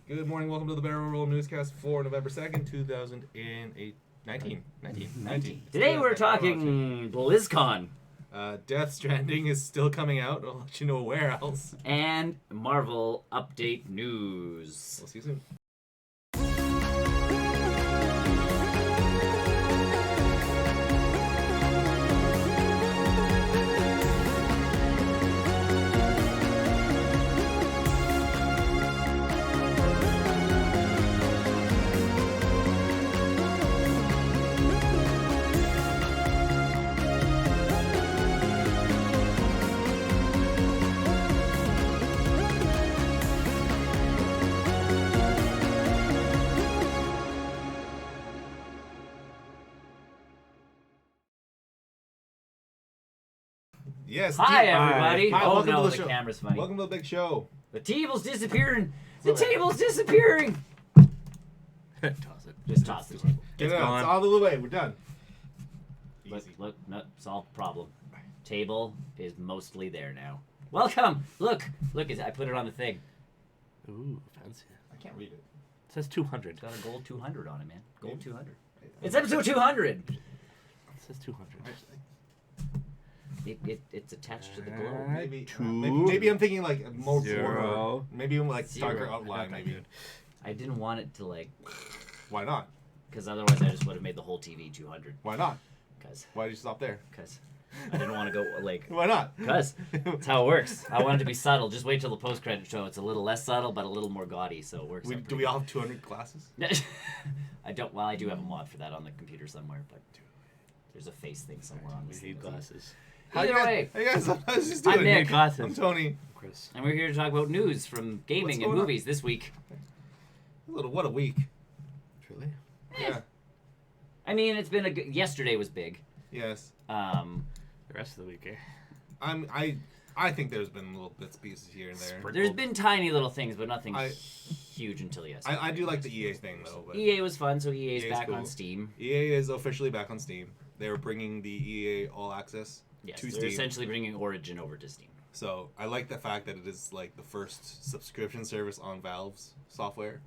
Good morning, welcome to the Barrel Roll Newscast for November 2nd, 2019. Today we're talking Blizzcon. Death Stranding is still coming out. I'll let you know where else. And Marvel update news. We'll see you soon. Yes. Hi, everybody. Hi, Oh, welcome no, to the show. camera's funny. Welcome to the big show. The table's disappearing. The Okay. table's disappearing. Toss it. Just toss the table. Get It's it out. gone. It's out of the way. We're done. Look, no, solved the problem. Table is mostly there now. Welcome. Look, I put it on the thing. Ooh, fancy. I can't read it. It says 200. It's got a gold 200 on it, man. Gold Maybe. 200. It's episode 200. It says 200. It's attached to the globe. Maybe I'm thinking like more Zero. maybe like Zero. darker outline. Maybe. I didn't want it to Why not? because otherwise I just would have made the whole TV 200. Why not? Because Why did you stop there? I didn't want to go Why not? Because that's how it works. I want it to be subtle. Just wait till the post-credit show. It's a little less subtle, but a little more gaudy, so it works. Do we all have 200 glasses? I don't. Well, I do have a mod for that on the computer somewhere, but there's a face thing somewhere on We this. need thing. glasses. Either way, Hey guys, I was just I'm doing it. Nick. Glasses. I'm Tony. Chris. and we're here to talk about news from gaming What's and going on? movies this week. What a week. Truly? Yeah. I mean, it's been yesterday was big. Yes. The rest of the week, eh? I think there's been little bits pieces here and there. There's been tiny little things, but nothing I- huge until yesterday. I do like the EA thing though. But EA was fun, so EA's EA's back cool. on Steam. EA is officially back on Steam. They're bringing the EA All Access Yes, to they're Steam. essentially bringing Origin over to Steam. So I like the fact that it is like the first subscription service on Valve's software.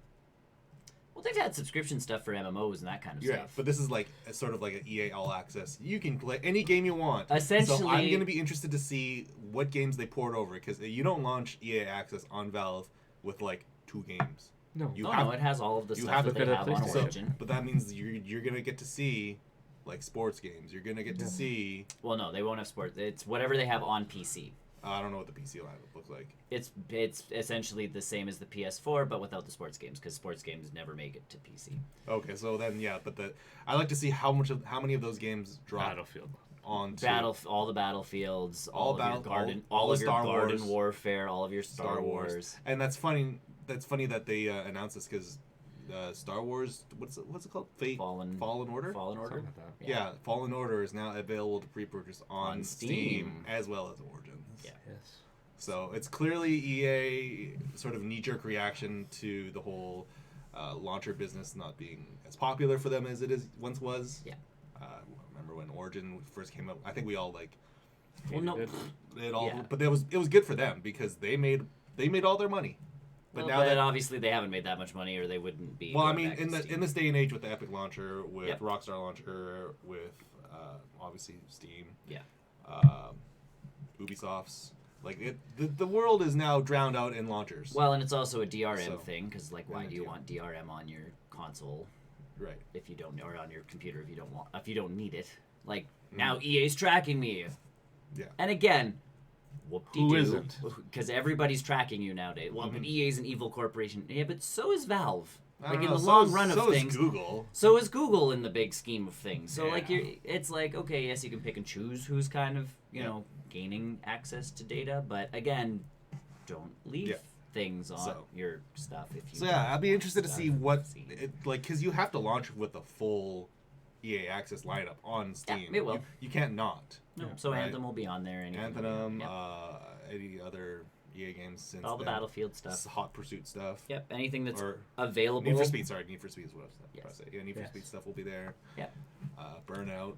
Well, they've had subscription stuff for MMOs and that kind of Yeah, stuff. but this is like a sort of like an EA All Access. You can play any game you want. Essentially, So I'm going to be interested to see what games they port over because you don't launch EA Access on Valve with like 2 games. No. You oh have, no, it has all of the you stuff have that to they put it have on on PlayStation. Origin. but that means you're going to get to see like sports games. You're going to get to see Well, no, they won't have sports. It's whatever they have on PC. I don't know what the PC lineup looks like. It's essentially the same as the PS4, but without the sports games, because sports games never make it to PC. Okay, so then yeah, but I like to see how many of those games drop Battlefield. on All the battlefields, All all of your garden, all all the of your Star garden Wars. warfare, all of your Star Wars. And that's funny. That's funny that they announced this because Star Wars. What's it called? Fallen Order. Fallen Order. Something like that. Yeah, Fallen Order is now available to pre-purchase on On Steam Steam. as well as Origins. Yeah. Yes. So it's clearly EA sort of knee-jerk reaction to the whole launcher business not being as popular for them as it once was. Yeah. Remember when Origin first came out? I think we all Well, no. Hated it all, Yeah. but it was good for them because they made all their money. But Well, now but that obviously they haven't made that much money, or they wouldn't be. well, I going mean, back in to Steam. this day and age with the Epic launcher, with Yep. Rockstar launcher, with obviously Steam, Yeah. Ubisoft's, the world is now drowned out in launchers. Well, and it's also a DRM So- thing, because why do you Yeah. want DRM on your console right. if you don't, or on your computer if you don't need it? Like Mm. now EA's tracking me. Yeah. And again, whoop-de-doo. Who isn't? Because everybody's tracking you nowadays. Well, but EA's an evil corporation. Yeah, but so is Valve. I Like don't in know, the so long is- run of so things. is Google. So is Google in the big scheme of things. So like Yeah. it's like, okay, yes, you can pick and choose who's kind of, you know, gaining access to data, but again, don't leave Yeah. things on So- your stuff if you So yeah, I'd be interested to stuff. see what because you have to launch with a full EA Access lineup on Steam. it will. You can't not. No, so Right. Anthem will be on there. Anything will be Anthem, on there. any other EA games since All the then. Battlefield stuff. Hot Pursuit stuff. Yep, anything that's Or available. Need for Speed, sorry, Need for Speed is what I was Yes. about to say. Yeah, Need for Yes. Speed stuff will be there. Yep. Burnout.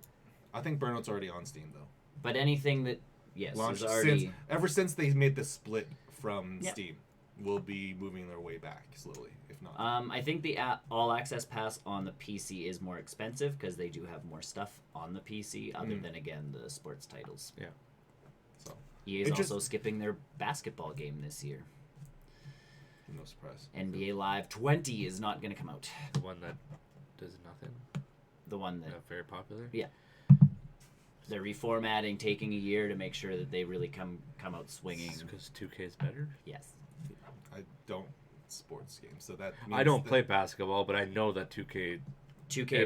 I think Burnout's already on Steam though. But anything that, yes, Launched there's already... ever since they made the split from Yep. Steam. will be moving their way back slowly, if not. I think the All Access Pass on the PC is more expensive because they do have more stuff on the PC, other than, again, the sports titles. Yeah. So EA is also skipping their basketball game this year. No surprise. NBA Live 20 is not going to come out. The one that does nothing. The one that... very popular? Yeah. They're reformatting, taking a year to make sure that they really come out swinging. Because 2K is better? Yes. I don't sports games, so that means I don't play basketball, but I know that 2K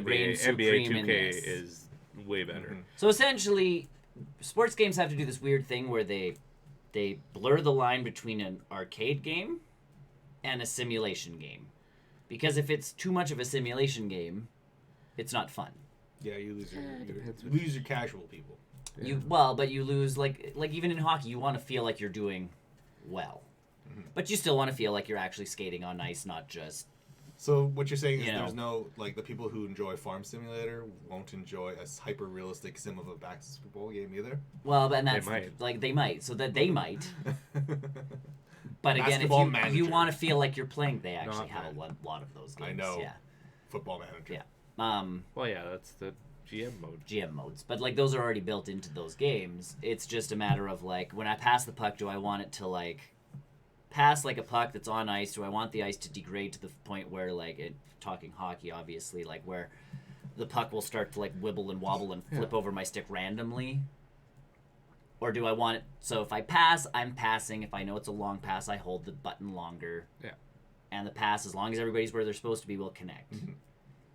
reigns supreme NBA in 2K this. is way better. Mm-hmm. So essentially, sports games have to do this weird thing where they blur the line between an arcade game and a simulation game. Because if it's too much of a simulation game, it's not fun. Yeah, you lose your casual people. Yeah. But you lose like even in hockey, you want to feel like you're doing well, but you still want to feel like you're actually skating on ice, not just. So what you're saying is there's no like the people who enjoy Farm Simulator won't enjoy a hyper realistic sim of a basketball game either. Well, and that's they might. like they might, so that they might. But again, if you want to feel like you're playing, they actually have a lot of those games. I know. Yeah. Football Manager. Yeah. Well, yeah, that's the GM mode. GM modes, but like those are already built into those games. It's just a matter of like when I pass the puck, do I want it to like pass like a puck that's on ice? Do I want the ice to degrade to the point where like talking hockey, obviously, like where the puck will start to like wibble and wobble and flip over my stick randomly? Or do I want it so if I pass, I'm passing. If I know it's a long pass, I hold the button longer. Yeah. And the pass, as long as everybody's where they're supposed to be, will connect.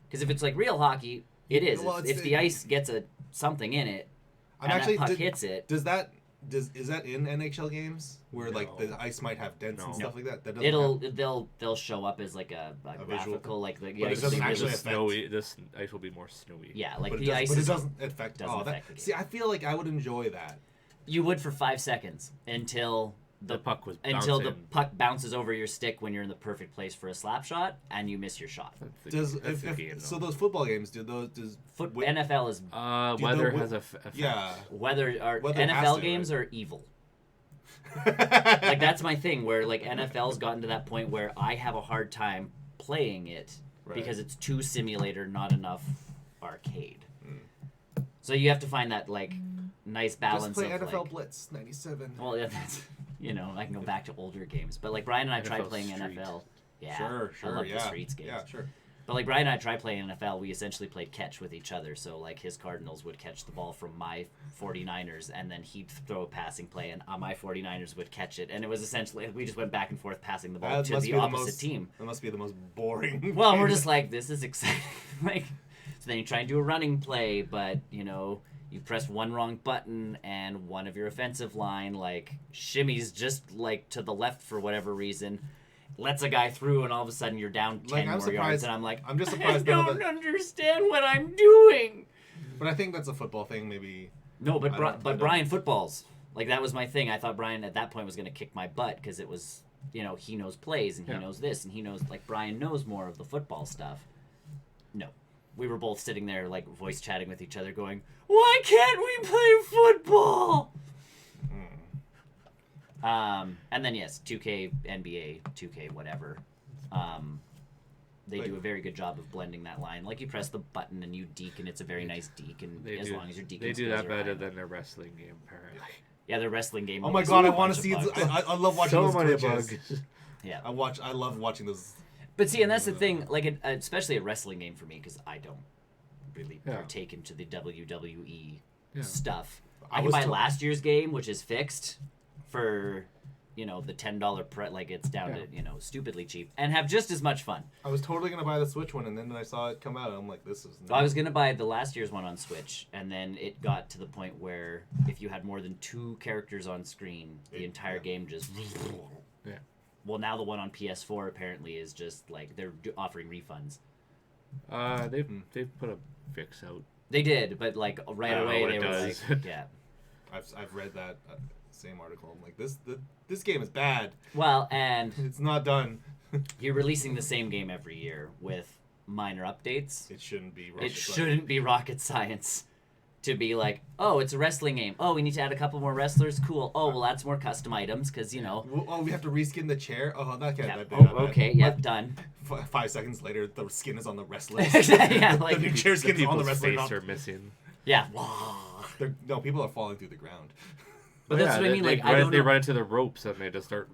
Because if it's like real hockey, it is. Well, if the ice gets something in it, that puck hits it. Is that in NHL games where like the ice might have dents and stuff like that? That doesn't. They'll show up as like a graphical like the. But it doesn't actually affect. Snowy. This ice will be more snowy. Yeah, like but the ice. But it doesn't affect. Doesn't affect the game. See, I feel like I would enjoy that. You would for 5 seconds until the puck was until the puck bounces over your stick when you're in the perfect place for a slap shot and you miss your shot. So those football games NFL is weather has a effect. Yeah, weather NFL games are evil. Like that's my thing where like NFL's gotten to that point where I have a hard time playing it because it's too simulator, not enough arcade. So you have to find that like nice balance. Just play of NFL like, Blitz '97. Well, yeah, that's I can go back to older games, but like Brian and I tried playing Street. NFL. Yeah, sure, I love the Streets games. Yeah, sure. But like Brian and I tried playing NFL, we essentially played catch with each other. So like his Cardinals would catch the ball from my 49ers, and then he'd throw a passing play, and my 49ers would catch it. And it was essentially we just went back and forth passing the ball to the opposite team. That must be the most boring. Well, we're just like, this is exciting. Like, so then you try and do a running play, but you press one wrong button and one of your offensive line like shimmies just like to the left for whatever reason, lets a guy through, and all of a sudden you're down 10 more yards, and I'm just surprised I don't understand what I'm doing. But I think that's a football thing, maybe. No, but Brian footballs. Like that was my thing. I thought Brian at that point was going to kick my butt because it was, he knows plays and he knows this and he knows like Brian knows more of the football stuff. No. We were both sitting there, like, voice chatting with each other, going, "Why can't we play football?" And then, yes, 2K, NBA, 2K, whatever. They do a very good job of blending that line. Like, you press the button and you deke, and it's a very nice deke, and as long as you're deking, they do that better than their wrestling game, apparently. Yeah, their wrestling game. Oh my god, I want to see it. I love watching those many glitches. bugs. Yeah, I love watching those. But see, and that's the thing, like, especially a wrestling game for me, because I don't really partake into the WWE stuff. I can buy last year's game, which is fixed, for, the $10 like, it's down to, stupidly cheap, and have just as much fun. I was totally going to buy the Switch one, and then I saw it come out, and I'm like, this is... So I was going to buy the last year's one on Switch, and then it got to the point where if you had more than 2 characters on screen, the entire game just... Yeah. Well, now the one on PS4 apparently is just like they're offering refunds. They've put a fix out. They did, but like right away they were like, yeah. I've read that same article. I'm like, this game is bad. Well, and it's not done. You're releasing the same game every year with minor updates. It shouldn't be. Rocket science. to be like, oh, it's a wrestling game. Oh, we need to add a couple more wrestlers. Cool. Oh, well, that's more custom items because, you know. Oh, we have to reskin the chair. Oh, that can't. Yeah. That, Okay, yep, done. 5 seconds later, the skin is on the wrestler. Yeah, like the new chair skin is on the People's wrestler. face are missing. Yeah. No, people are falling through the ground. But that's what I mean. Like, they run into the ropes and they just start.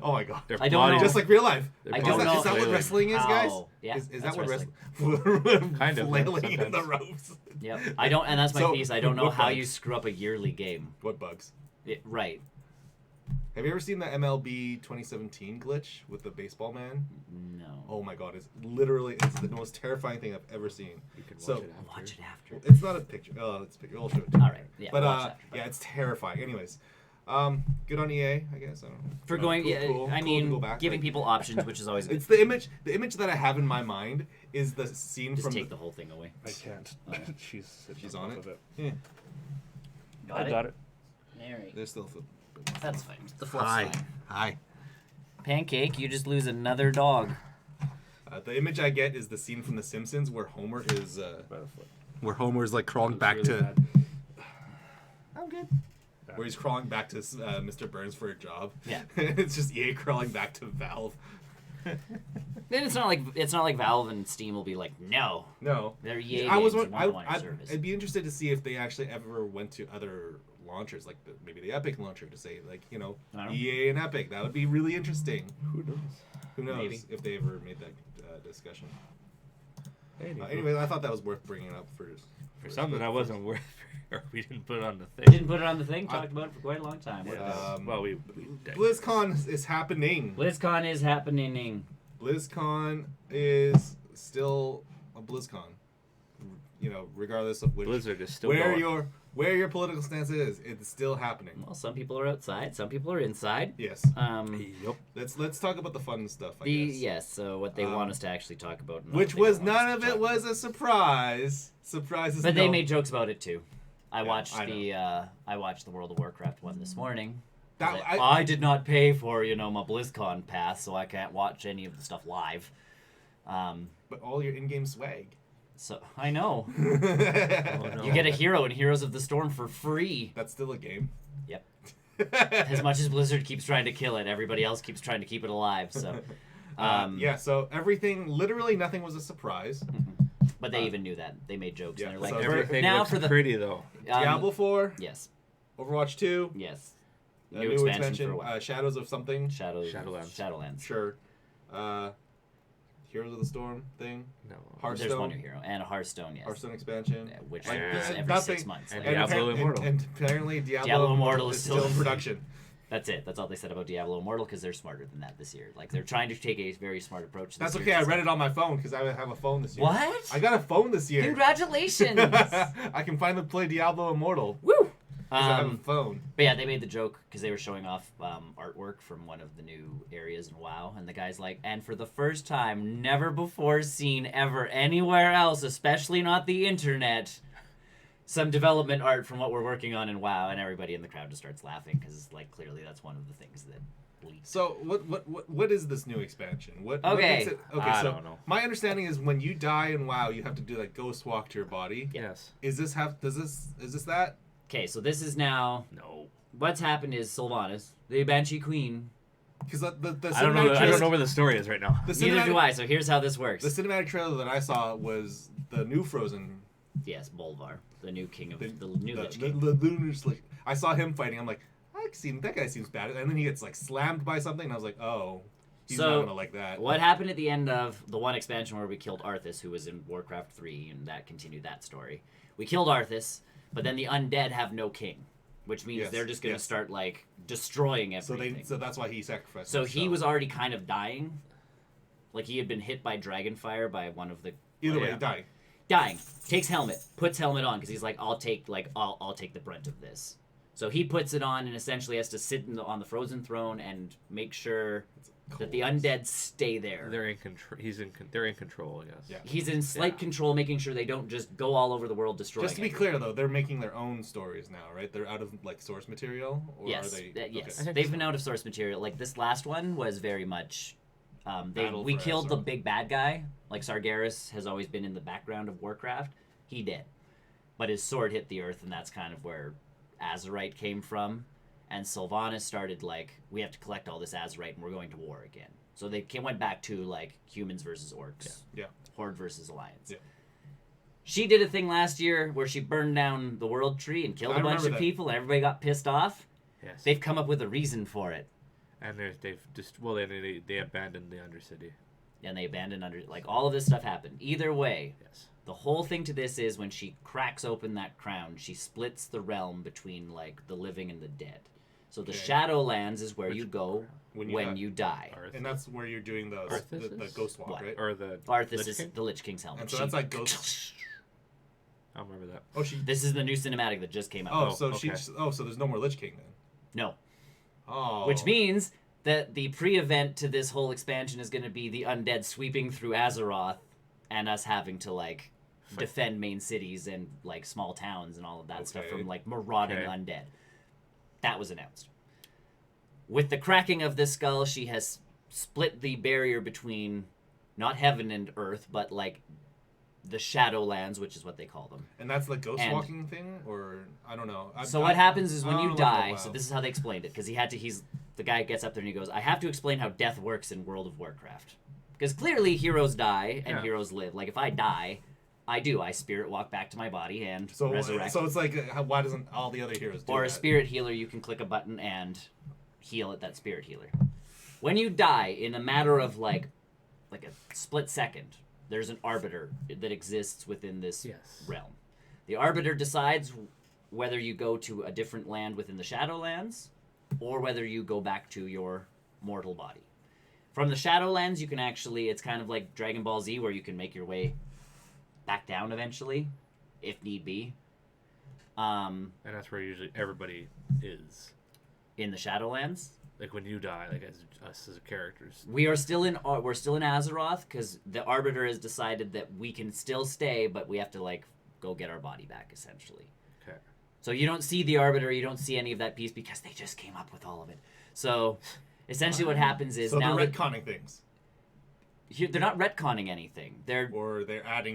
Oh my god! I don't know. Just like real life. I don't know. Is that what wrestling is, guys? Yeah, is that what wrestling? Kind of, flailing in sometimes. the ropes? Yep. I don't, and that's my So, piece. I don't know what how bugs? you screw up a yearly game. What bugs? Right. Have you ever seen the MLB 2017 glitch with the baseball man? No. Oh my god! It's the most terrifying thing I've ever seen. You can So- Watch it after. It's not a picture. Oh, it's a picture. I'll show it to you. All right. Yeah. But watch that. yeah, it's terrifying. Anyways, good on EA, I guess. I don't know. For going, Cool I to mean, go back, giving like- people options, which is always good. It's the image. The image that I have in my mind is the scene Just from. take the whole thing away. I can't. She's on it? Of it. Yeah, I got it. There you go. there's still. That's fine. The fluff's fine. Hi. Pancake, you just lose another dog. The image I get is the scene from The Simpsons where Homer is. By the foot. Where Homer is like crawling It was back really to. bad. I'm good. Where he's crawling back to Mr. Burns for a job. Yeah. It's just EA crawling back to Valve. Then it's not like Valve and Steam will be like, no, No. they're EA I was. games. We want your service. I'd be interested to see if they actually ever went to other launchers, like maybe the Epic launcher, to say like, I don't know. EA and Epic. That would be really interesting. Who knows? Who knows Maybe. if they ever made that discussion. Anyway, Anyway, I thought that was worth bringing up for something I wasn't worth. Or we didn't put it on the thing. Didn't put it on the thing. Talked about it for quite a long time. What Yeah. else? Well, we BlizzCon is happening. BlizzCon is happening. BlizzCon is still a BlizzCon. You know, regardless of which Blizzard is still where going. your political stance is, it's still happening. Well, some people are outside. Some people are inside. Yes. Yep. Let's talk about the fun stuff. I guess. Yes. So what they want us to actually talk about, and Which what they was don't want none us of to it talk was a surprise. Surprises. But they no. made jokes about it too. I Yeah, watched I I watched the World of Warcraft one this morning. That- I did not pay for my BlizzCon pass, so I can't watch any of the stuff live. But all your in-game swag. So I know Oh, no. you get a hero in Heroes of the Storm for free. That's still a game. Yep. As much as Blizzard keeps trying to kill it, everybody else keeps trying to keep it alive. So, Yeah. So everything, literally nothing was a surprise. but they even knew that. They made jokes. Yeah, And they're so like, Everything now looks for the pretty though. Diablo 4, Yes. Overwatch 2, Yes. a New new expansion for a while. Shadows of something. Shadowlands. Shadowlands. Sure. Heroes of the Storm thing. No. Hearthstone. There's one new hero and a Hearthstone. Yes. Hearthstone expansion. Yeah, which Like, is every nothing- 6 months. and Like, Diablo Immortal. And apparently Diablo, Diablo Immortal is is still in production. That's it. That's all they said about Diablo Immortal because they're smarter than that this year. Like they're trying to take a very smart approach. This That's year okay. I to read say, it on my phone because I have a phone this year. What? I got a phone this year. Congratulations! I can finally play Diablo Immortal. Woo! 'Cause I have a phone. But yeah, they made the joke because they were showing off artwork from one of the new areas in WoW, and the guy's like, and for the first time, never before seen ever anywhere else, especially not the internet, some development art from what we're working on in WoW, and everybody in the crowd just starts laughing because like clearly that's one of the things that leaked. So what is this new expansion? What Okay. makes it, okay. I So don't know. my understanding is when you die in WoW, you have to do like ghost walk to your body. Yes. Is this that? Okay, so this is now No. what's happened is Sylvanas, the Banshee Queen. Because the I don't know. I don't know where the story is right now. The Neither do cinematic, I. So here's how this works. the cinematic trailer that I saw was the new Frozen. Yes, Bolvar, the new king of The, the new Lich the, King. the lunar slick. I saw him fighting. I'm like, that guy seems bad. And then he gets like slammed by something, and I was like, oh, he's not gonna like that. What happened at the end of the one expansion where we killed Arthas, who was in Warcraft 3, and that continued that story? We killed Arthas, but then the undead have no king, which means Yes, they're just going to yes. start like destroying So everything. so that's why he sacrificed. So he himself. was already kind of dying, like he had been hit by dragonfire by one of the either way yeah. dying. takes helmet, puts helmet on because he's like, I'll take the brunt of this. So he puts it on and essentially has to sit on the frozen throne and make sure that the undead stay there. They're in control. They're in control, I guess. Yeah. He's in slight control, making sure they don't just go all over the world destroying. Just to be everything. clear, though, they're making their own stories now, right? They're out of like source material, or Yes, are they? yes, I think they've so. been out of source material. Like this last one was very much. Battle We for killed the Azeroth. big bad guy. Like Sargeras has always been in the background of Warcraft. He did. but his sword hit the earth, and that's kind of where Azerite came from. And Sylvanas started like, we have to collect all this Azerite, and we're going to war again. So they went back to like humans versus orcs, Horde versus Alliance. Yeah. She did a thing last year where she burned down the World Tree and killed a bunch of people, and everybody got pissed off. Yes. They've come up with a reason for it. And they've just they abandoned the Undercity. And they abandoned like all of this stuff happened. Either way, Yes. the whole thing to this is when she cracks open that crown, she splits the realm between like the living and the dead. So the Shadowlands is where you go when you die. And that's where you're doing the ghost walk, right? Or the Arthas is the Lich King's helmet. And so that's like ghost. I don't remember that. Oh, This is the new cinematic that just came out. Oh, so okay. so there's no more Lich King then. No. Oh. Which means that the pre-event to this whole expansion is going to be the undead sweeping through Azeroth and us having to like defend main cities and like small towns and all of that stuff from like marauding undead. That was announced. With the cracking of this skull, she has split the barrier between not heaven and earth, but like the Shadowlands, which is what they call them. And that's the ghost walking thing, or I don't know. So what happens is when you die. So this is how they explained it, because the guy gets up there and he goes, "I have to explain how death works in World of Warcraft, because clearly heroes die and heroes live. Like if I die, I spirit walk back to my body and resurrect. So it's like, why doesn't all the other heroes do Or that? a spirit healer, you can click a button and heal at that spirit healer. When you die, in a matter of like a split second, there's an arbiter that exists within this realm. The arbiter decides whether you go to a different land within the Shadowlands or whether you go back to your mortal body. From the Shadowlands, you can actually, it's kind of like Dragon Ball Z, where you can make your way back down eventually, if need be. And that's where usually everybody is. In the Shadowlands? Like when you die, like as us as characters. We're still in Azeroth, because the Arbiter has decided that we can still stay, but we have to like go get our body back, essentially. Okay. So you don't see the Arbiter, you don't see any of that piece, because they just came up with all of it. So essentially what happens is now they're retconning things. They're not retconning anything. They're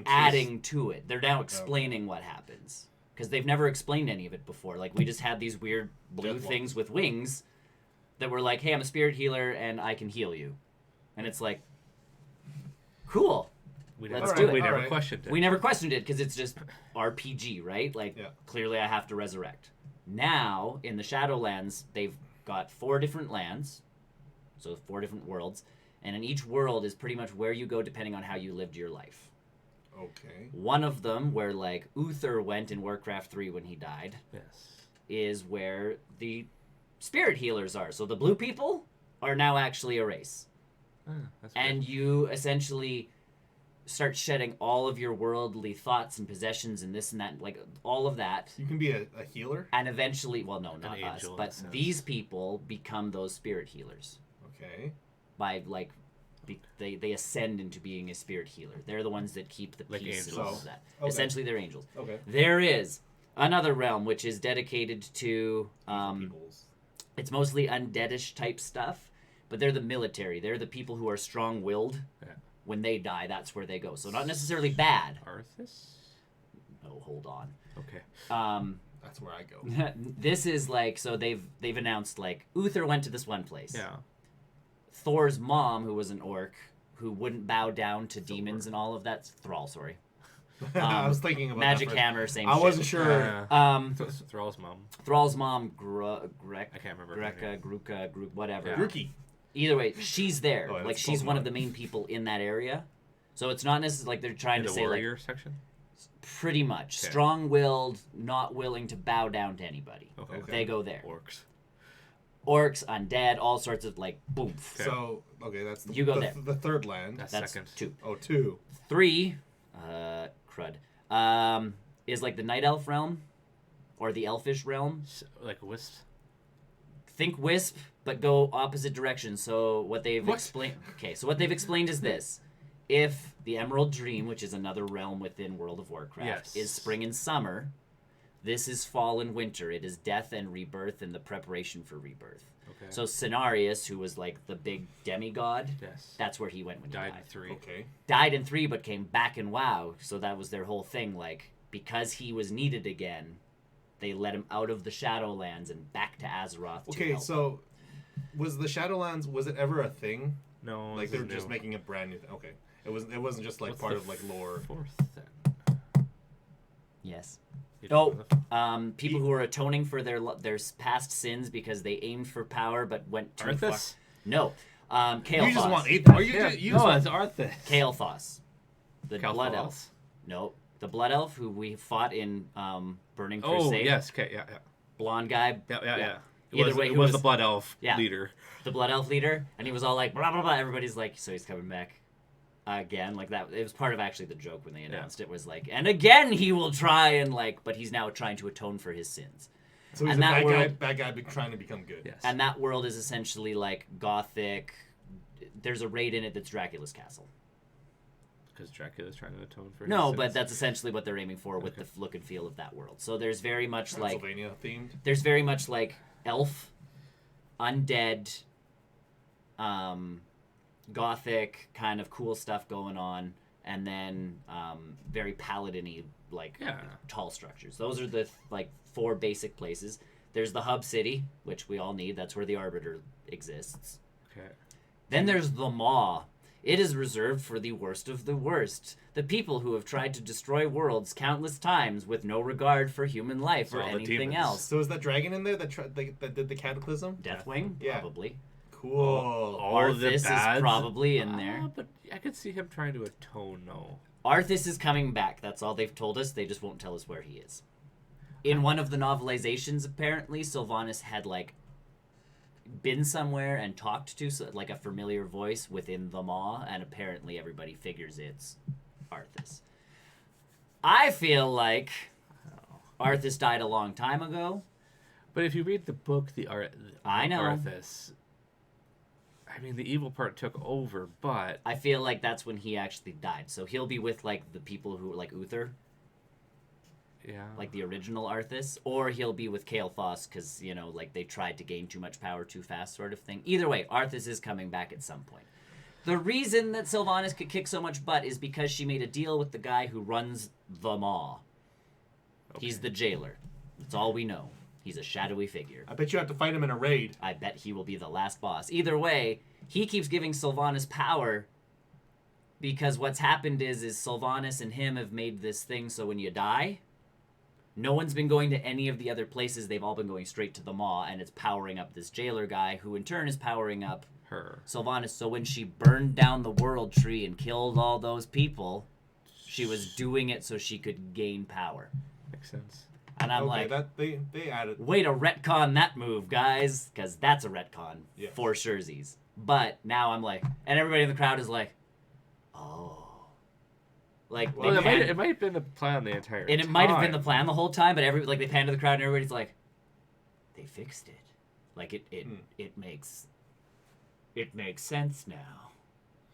adding to it. They're now explaining what happens, because they've never explained any of it before. Like we just had these weird blue things with wings that were like, "Hey, I'm a spirit healer and I can heal you," and it's like, cool. Let's do it. We never questioned it. We never questioned it because it's just RPG, right? Like clearly I have to resurrect. Now in the Shadowlands, they've got 4 different lands, so 4 different worlds. And in each world is pretty much where you go depending on how you lived your life. Okay. One of them, where like Uther went in Warcraft 3 when he died, is where the spirit healers are. So the blue people are now actually a race. And you essentially start shedding all of your worldly thoughts and possessions and this and that, like all of that. You can be a healer? And eventually, well, no, not us, but these people become those spirit healers. Okay. By like, they ascend into being a spirit healer. They're the ones that keep the peace and all of that. Okay. Essentially, they're angels. Okay. There is another realm which is dedicated to it's mostly undeadish type stuff, but they're the military. They're the people who are strong-willed. When they die, that's where they go. So not necessarily bad. Arthas? No, hold on. Okay. That's where I go. This is like, so they've announced like Uther went to this one place. Yeah. Thor's mom, who was an orc, who wouldn't bow down to demons and all of that. Thrall, sorry. I was thinking about Magic that Hammer, same I shit. wasn't sure. Thrall's mom. Thrall's mom, I can't remember. Gruka, whatever. Yeah. Gruki. Either way, she's there. Oh, yeah, like she's one of the main people in that area. So it's not necessarily like they're trying to say warrior like section. Pretty much strong-willed, not willing to bow down to anybody. Okay. They go there. Orcs, undead, all sorts of like boom. Okay. So that's you go there. The third land. That's second. 2. Oh, 2. 3, crud. Is like the Night Elf realm, or the Elfish realm. Like wisp. Think Wisp, but go opposite direction. So what they've explained. Okay, so what they've explained is this: if the Emerald Dream, which is another realm within World of Warcraft, is spring and summer, this is fall and winter. It is death and rebirth and the preparation for rebirth. Okay. So Cenarius, who was like the big demigod, that's where he went when he died. In 3. Okay. Died in 3, but came back in WoW. So that was their whole thing. Like, because he was needed again, they let him out of the Shadowlands and back to Azeroth. Okay, to help so was the Shadowlands, was it ever a thing? No, Like this they were is just new. making a brand new thing. Okay. It wasn't just like What's part the of like lore. Fourth then. Yes. You don't know People who are atoning for their past sins because they aimed for power but went too far. Arthas? No. Kael'thas. You just want Aether. Or you Yeah, just, you no, just it's want, Arthas. Kael'thas. The Kael'thas? Blood Elf. No. The Blood Elf who we fought in Burning Oh, Crusade. yes. Okay, yeah. Blonde guy. Yeah. Either way, it he was was the Blood Elf Yeah. leader. the Blood Elf leader, and he was all like, blah, blah, blah. Everybody's like, so he's coming back again. Like that. It was part of actually the joke when they announced it was like, and again he will try and like, but he's now trying to atone for his sins. so he's and a that bad guy trying to become good. Yes. And that world is essentially like gothic. There's a raid in it that's Dracula's castle. Because Dracula's trying to atone for his No, sins. but that's essentially what they're aiming for with the look and feel of that world. So there's very much like Transylvania themed. there's very much like elf, undead, gothic kind of cool stuff going on, and then very paladin-y like tall structures. Those are the like 4 basic places. There's the hub city, which we all need. That's where the Arbiter exists. Okay. Then there's the Maw. It is reserved for the worst of the worst. The people who have tried to destroy worlds countless times with no regard for human life or all the anything demons. else. So is that dragon in there that that did the cataclysm? Deathwing? Yeah. Probably. Cool. All of the Arthas is bads? probably in there. But I could see him trying to atone, though. Arthas is coming back. That's all they've told us. They just won't tell us where he is. In one of the novelizations, apparently, Sylvanas had, like, been somewhere and talked to, like, a familiar voice within the Maw, and apparently everybody figures it's Arthas. I feel like Arthas died a long time ago. But if you read the book, I know. Arthas, I mean, the evil part took over, but I feel like that's when he actually died. So he'll be with, like, the people who, like, Uther, yeah, like the original Arthas, or he'll be with Kael'thas because, you know, like they tried to gain too much power too fast sort of thing. Either way, Arthas is coming back at some point. The reason that Sylvanas could kick so much butt is because she made a deal with the guy who runs the Maw. Okay. He's the jailer. That's all we know. He's a shadowy figure. I bet you have to fight him in a raid. I bet he will be the last boss. Either way, he keeps giving Sylvanas power because what's happened is Sylvanas and him have made this thing so when you die, no one's been going to any of the other places. They've all been going straight to the Maw, and it's powering up this jailer guy, who in turn is powering up her. Sylvanas. So when she burned down the world tree and killed all those people, she was doing it so she could gain power. Makes sense. And I'm Okay, like, that they added. way to retcon that move, guys, because that's a retcon Yes. for surezies. But now I'm like, and everybody in the crowd is like, oh. Like, Well, they Well, pan- it might have been the plan the entire time. and it might have been the plan the whole time, but they pan to the crowd and everybody's like, they fixed it. Like it makes sense now.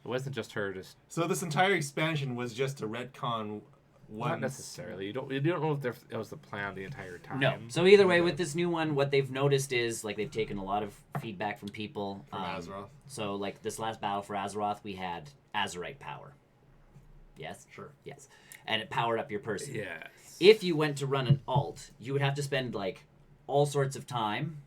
It wasn't just her. Just So this entire expansion was just to retcon one. not necessarily. You don't know if it was the plan the entire time. No. So either way, with this new one, what they've noticed is like they've taken a lot of feedback from people. From Azeroth. So like this last battle for Azeroth, we had Azerite power. Yes. Sure. Yes. And it powered up your person. Yes. If you went to run an alt, you would have to spend like all sorts of time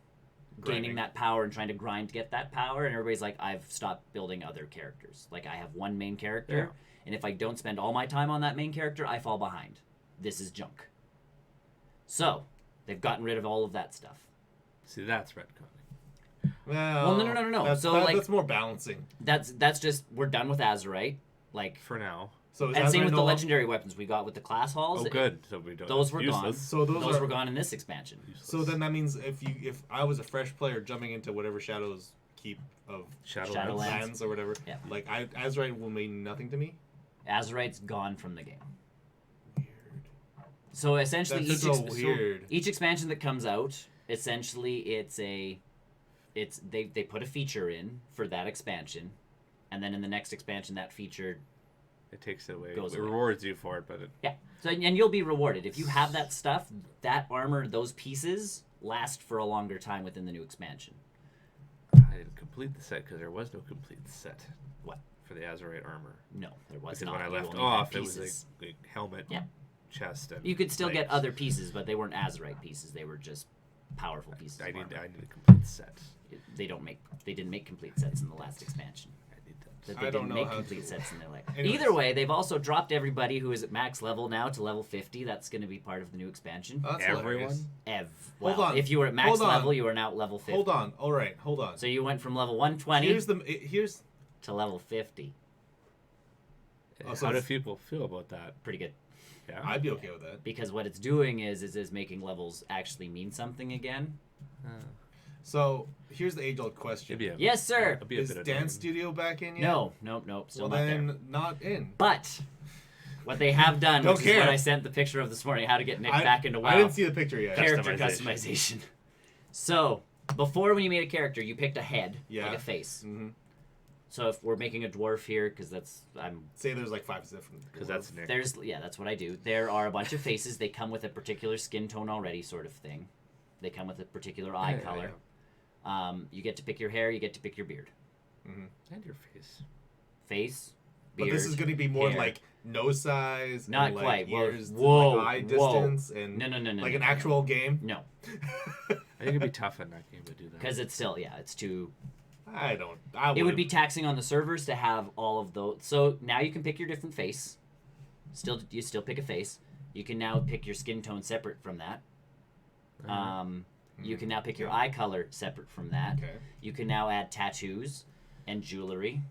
Grinding. gaining that power and trying to grind to get that power. And everybody's like, I've stopped building other characters. Like I have one main character, and if I don't spend all my time on that main character, I fall behind. This is junk. So they've gotten rid of all of that stuff. See, that's retconning. Well, no. That's, So, that- like- that's more balancing. That's just we're done with Azerite. Like, For now. So is and same Azrael with the no- legendary weapons we got with the class halls. Oh, good. So we don't. Those were useless. gone. So Those are were gone in this expansion. Useless. So then that means if I was a fresh player jumping into whatever Shadows keep of Shadowlands. lands or whatever, Yeah. like Azrael will mean nothing to me. Azerite's gone from the game. Weird. So essentially, That's so weird. each expansion that comes out, essentially, they put a feature in for that expansion, and then in the next expansion, that feature It takes it away. Goes It away. rewards you for it, but it. yeah. So and you'll be rewarded if you have that stuff. That armor, those pieces last for a longer time within the new expansion. I didn't complete the set because there was no complete set. What? For the Azerite armor. No, there was Because not. when I You left only had off, it was pieces. like helmet. Yeah. chest and You could still get legs. other pieces, but they weren't Azurite pieces. They were just powerful pieces. I of need armor. a complete set. They didn't make complete sets in the last expansion. I need that. That I they don't didn't know make how complete to- sets in their life. Anyways. Either way, they've also dropped everybody who is at max level now to level 50. That's going to be part of the new expansion. Oh, that's Everyone? hilarious. Well, Hold on. if you were at max Hold on. level, you are now at level 50. Hold on. All right. Hold on. So you went from level 120 Here's to level 50. Oh, so How do it's- people feel about that? Pretty good. Yeah. I'd be okay with that. Because what it's doing is making levels actually mean something again. So here's the age-old question: It'd be a, Yes, sir. it'd be a Is bit annoying. Dance Studio back in yet? No, nope, still Well, not then there. not in. But what they have done, Don't which is care. what I sent the picture of this morning, how to get Nick back into WoW. I didn't see the picture yet. Character Customization. customization. So, before when you made a character, you picked a head, Yeah. like a face. Mm-hmm. So if we're making a dwarf here, because I'm Say there's like 5 different. Because that's Nick. that's what I do. There are a bunch of faces. They come with a particular skin tone already, sort of thing. They come with a particular eye Yeah, color. You get to pick your hair. You get to pick your beard. And your face. Face, But beard. this is going to be more hair. like nose size, Not and like quite. Whoa, ears, to, whoa, like eye whoa. distance, and No, like no, an no, actual game. No, I think it'd be tough in that game to do that. because it's still it's too. I don't. It would be taxing on the servers to have all of those. So now you can pick your different face. You still pick a face. You can now pick your skin tone separate from that. You can now pick your eye color separate from that. Okay. You can now add tattoos and jewelry.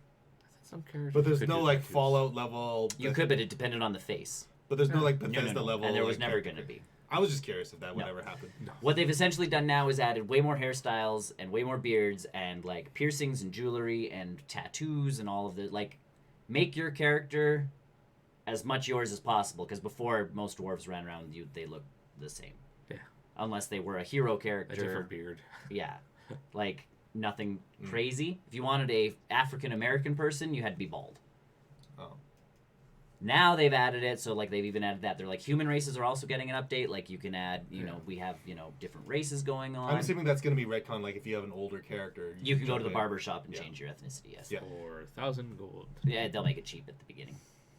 Some characters But there's could no do like tattoos. Fallout level. You could, but it depended on the face. But there's no like No, Bethesda no, no. level. And there was like, never character. going to be. I was just curious if that would No. ever happen. What they've essentially done now is added way more hairstyles and way more beards and like piercings and jewelry and tattoos and all of the like. Make your character as much yours as possible, because before most dwarves ran around you, they looked the same. Yeah. Unless they were a hero A character. different beard. Yeah. Like nothing crazy. If you wanted a African American person, you had to be bald. Oh. Now they've added it, so like they've even added that. They're like human races are also getting an update. Like you can add, we have different races going on. I'm assuming that's going to be retcon. Like if you have an older character, You can go to the jump in. barber shop and Yeah. change your ethnicity. Yes. Yeah. For 1,000 gold. Yeah, they'll make it cheap at the beginning.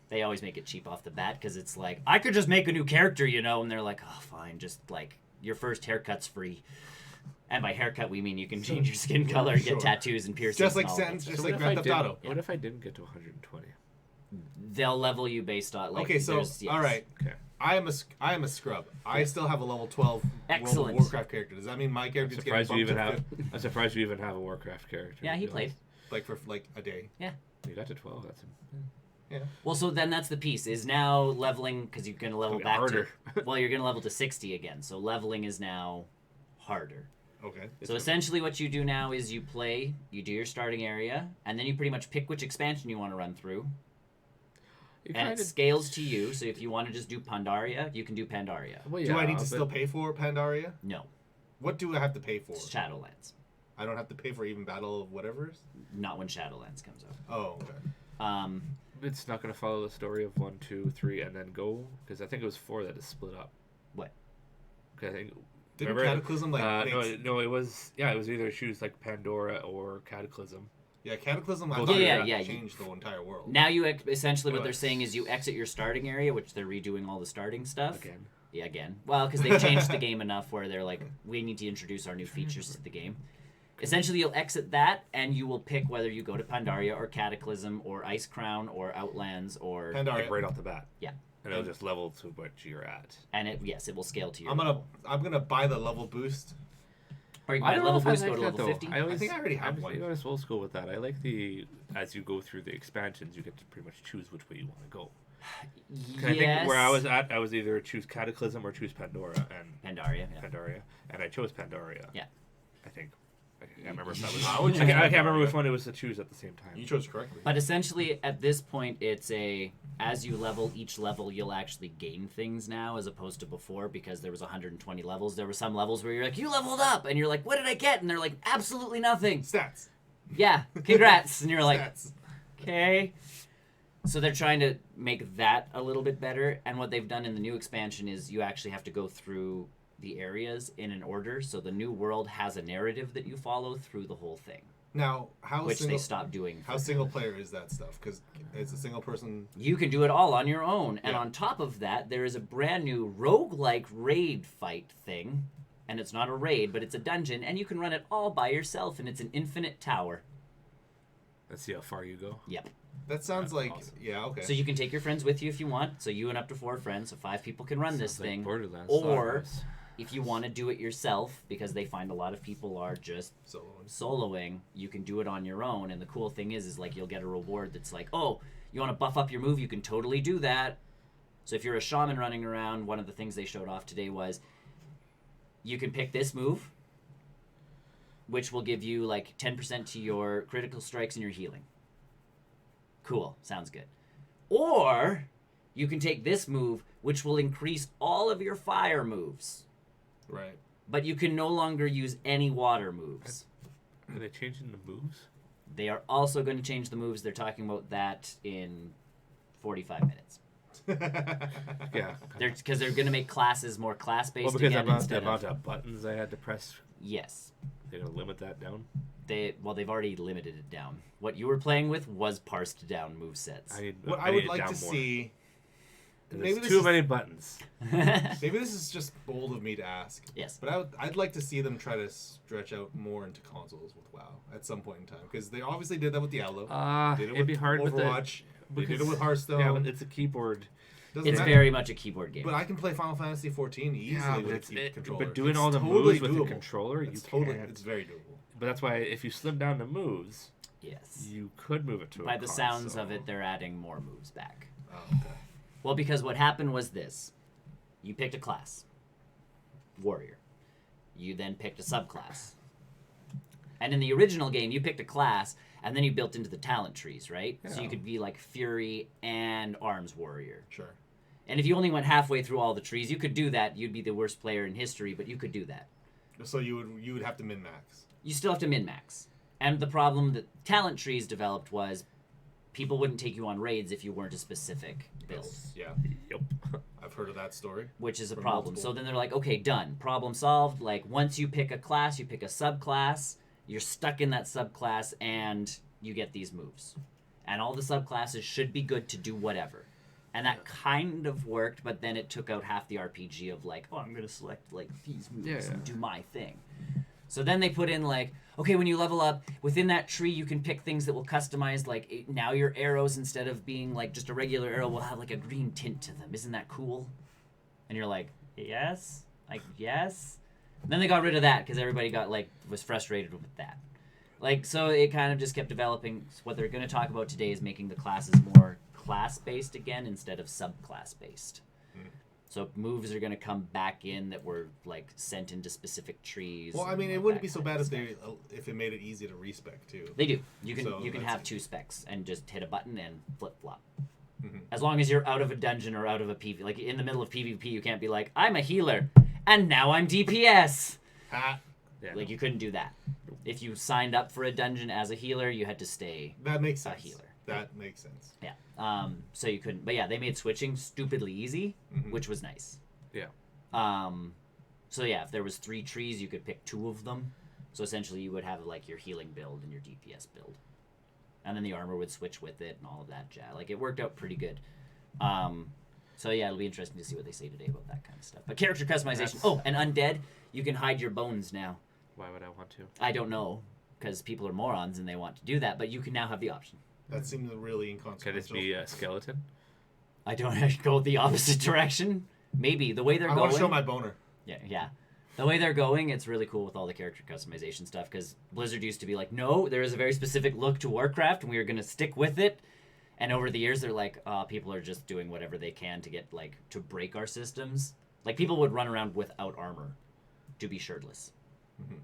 They always make it cheap off the bat because it's like I could just make a new character, and they're like, oh, fine, just like your first haircut's free. And by haircut, we mean you can change your skin color, Sure. get tattoos and piercings. Just like and all that Sentence, stuff. just So like what if Grand I Theft didn't- Auto. What if I didn't get to 120? They'll level you based on like. Okay, so there's- yes. all right, Okay. I am a scrub. I still have a level 12 Excellent. World of Warcraft character. Does that mean my I'm character's getting surprised you bumped even to have. 50? I'm surprised you even have a Warcraft character. Yeah, to he be played. honest. like for like a day? You got to 12. That's Yeah. Well, so then that's the piece is now leveling because you're going to level Okay, back harder. to. Well, you're going to level to 60 again, so leveling is now harder. Okay. So essentially, what you do now is you play, you do your starting area, and then you pretty much pick which expansion you want to run through, You and it kinda- scales to you. So if you want to just do Pandaria, you can do Pandaria. Well, Do I yeah, need to but- still pay for Pandaria? No, What do I have to pay for? it's Shadowlands. I don't have to pay for even Battle of whatever's. Not when Shadowlands comes out. Oh, okay. It's not going to follow the story of 1, 2, 3, and then go, because I think it was 4 that is split up. What? 'Cause I think. Didn't remember- Cataclysm like? no, it was it was either choose like Pandora or Cataclysm. Yeah, Cataclysm. I Yeah, thought yeah, it yeah, changed the entire world. Now you essentially what Oh, they're it's- saying is you exit your starting area, which they're redoing all the starting stuff. Again. Yeah, again. Well, because they've changed the game enough where they're like, we need to introduce our new features to the game. Essentially, you'll exit that, and you will pick whether you go to Pandaria or Cataclysm or Ice Crown or Outlands or... Pandaria. Like right off the bat. Yeah. And it'll just level to what you're at. And it will scale to your I'm level. gonna buy the level boost. Or you can I buy don't know level if I boost, like go to that, level though. 50. I think I already have I'm one. honest old school with that. I like as you go through the expansions, you get to pretty much choose which way you want to go. 'Cause I think where I was at, I was either choose Cataclysm or choose Pandora and Pandaria, yeah. Pandaria, and I chose Pandaria. Yeah. I think. I can't remember if that was. I would I choose can't remember Pandaria. which one it was to choose at the same time. You chose correctly. But essentially, at this point, it's as you level, each level you'll actually gain things now, as opposed to before, because there was 120 levels. There were some levels where you're like, you leveled up, and you're like, what did I get? And they're like, absolutely nothing. Stats. Yeah, congrats. And you're like, Stats. okay. So they're trying to make that a little bit better, and what they've done in the new expansion is you actually have to go through the areas in an order, so the new world has a narrative that you follow through the whole thing. Now, they stopped doing. How single player is that stuff? Because it's a single person. You can do it all on your own, and on top of that, there is a brand new roguelike raid fight thing, and it's not a raid, but it's a dungeon, and you can run it all by yourself, and it's an infinite tower. Let's see how far you go. Yep. That sounds like awesome. Yeah, okay. So you can take your friends with you if you want. So you and up to 4 friends, so 5 people can run this Sounds like thing. Borderlands. Or if you want to do it yourself, because they find a lot of people are just soloing, you can do it on your own. And the cool thing is like you'll get a reward that's like, oh, you want to buff up your move, you can totally do that. So if you're a shaman running around, one of the things they showed off today was you can pick this move, which will give you like 10% to your critical strikes and your healing. Cool. Sounds good. Or you can take this move, which will increase all of your fire moves. Right. But you can no longer use any water moves. Are they changing the moves? They are also going to change the moves. They're talking about that in 45 minutes. Yeah. Because they're going to make classes more class-based because again the amount of buttons I had to press. Yes. They're going to limit that down? They've already limited it down. What you were playing with was parsed down movesets. I would like to see... Maybe too many buttons. Maybe this is just bold of me to ask. Yes. But I'd like to see them try to stretch out more into consoles with WoW at some point in time. Because they obviously did that with Diablo. It'd be hard with Overwatch. They did it with Hearthstone. Yeah, but it's a keyboard. It's very much a keyboard game. But I can play Final Fantasy 14 easily with a controller. But doing all the moves with the controller, you can't. It's very doable. But that's why if you slim down the moves, yes, you could move it to By the sounds of it, they're adding more moves back. Oh, okay. Well, because what happened was this. You picked a class. Warrior. You then picked a subclass. And in the original game, you picked a class, and then you built into the talent trees, right? Yeah. So you could be like Fury and Arms Warrior. Sure. And if you only went halfway through all the trees, you could do that. You'd be the worst player in history, but you could do that. So you would have to min-max. You still have to min-max. And the problem that talent trees developed was people wouldn't take you on raids if you weren't a specific build. Yeah. Yep. I've heard of that story. Which is a problem. So then they're like, okay, done. Problem solved. Like, once you pick a class, you pick a subclass, you're stuck in that subclass, and you get these moves. And all the subclasses should be good to do whatever. And that kind of worked, but then it took out half the RPG of like, oh, I'm going to select like these moves and do my thing. So then they put in like, okay, when you level up, within that tree you can pick things that will customize, like now your arrows, instead of being like just a regular arrow, will have like a green tint to them. Isn't that cool? And you're like, yes? Like, yes? And then they got rid of that because everybody was frustrated with that. Like, so it kind of just kept developing. What they're going to talk about today is making the classes more class-based again instead of subclass-based. So moves are going to come back in that were like sent into specific trees. Well, I mean, it wouldn't be so bad if it made it easy to respec too. They do. You can have 2 specs and just hit a button and flip flop. Mm-hmm. As long as you're out of a dungeon or out of a PvP, like in the middle of PvP, you can't be like, I'm a healer and now I'm DPS. Like you couldn't do that. If you signed up for a dungeon as a healer, you had to stay. That makes sense. A healer. That makes sense. Yeah. So you couldn't, but yeah, they made switching stupidly easy, which was nice. Yeah. So yeah, if there was 3 trees, you could pick 2 of them. So essentially, you would have like your healing build and your DPS build, and then the armor would switch with it and all of that jazz. Like it worked out pretty good. So yeah, it'll be interesting to see what they say today about that kind of stuff. But character customization. Oh, and undead, you can hide your bones now. Why would I want to? I don't know, because people are morons and they want to do that. But you can now have the option. That seems really inconsequential. Could it be a skeleton? I don't go the opposite direction. Maybe. The way they're going... I want to show my boner. Yeah. The way they're going, it's really cool with all the character customization stuff, because Blizzard used to be like, no, there is a very specific look to Warcraft, and we are going to stick with it. And over the years, they're like, people are just doing whatever they can to get, like, to break our systems. Like, people would run around without armor to be shirtless. Mm-hmm.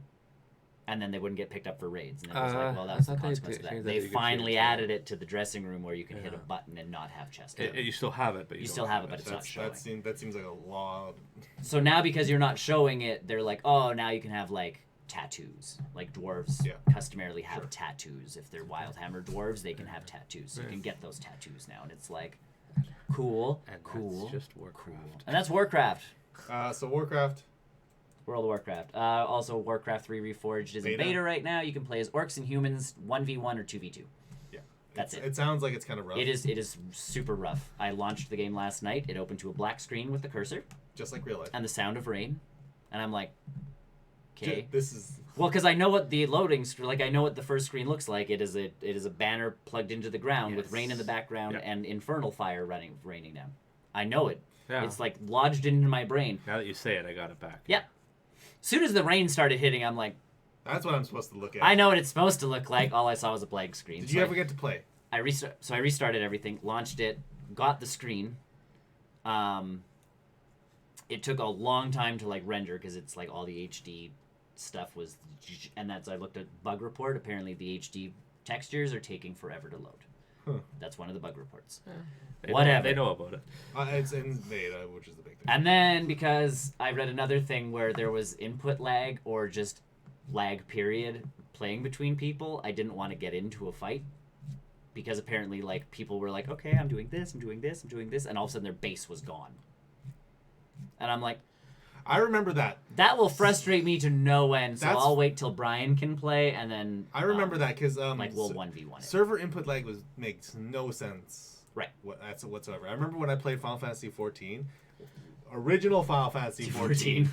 And then they wouldn't get picked up for raids. And it was like, well, that's the consequence of that. They finally added it to the dressing room where you can hit a button and not have chest hair. You still have it, but you still have it, but it's not showing. That seems like a law. So now, because you're not showing it, they're like, oh, now you can have, like, tattoos. Like, dwarves customarily have tattoos. If they're Wildhammer dwarves, they can have tattoos. So you can get those tattoos now. And it's like, cool, and cool, that's just Warcraft. Cool. And that's Warcraft. So Warcraft... World of Warcraft. Also, Warcraft 3 Reforged is in beta right now. You can play as orcs and humans, 1v1 or 2v2. Yeah. That's it. It sounds like it's kind of rough. It is super rough. I launched the game last night. It opened to a black screen with the cursor. Just like real life. And the sound of rain. And I'm like, okay. This is... Well, because I know what the loading screen, like I know what the first screen looks like. It is a banner plugged into the ground with rain in the background and infernal fire raining down. I know it. Yeah. It's like lodged into my brain. Now that you say it, I got it back. Yeah. As soon as the rain started hitting, I'm like... That's what I'm supposed to look at. I know what it's supposed to look like. All I saw was a blank screen. Did you ever get to play? I restarted everything, launched it, got the screen. It took a long time to like render because it's like all the HD stuff was... And I looked at bug report. Apparently the HD textures are taking forever to load. Huh. That's one of the bug reports. Whatever. They know about it. It's in beta, which is the big thing. And then because I read another thing where there was input lag or just lag period playing between people, I didn't want to get into a fight because apparently like people were like, okay, I'm doing this, and all of a sudden their base was gone. And I'm like, I remember that. That will frustrate me to no end, so I'll wait till Brian can play, and then... I remember that, because... like, we'll 1v1 it. Server input lag makes no sense. Right. Whatsoever. I remember when I played Final Fantasy 14, original Final Fantasy 14.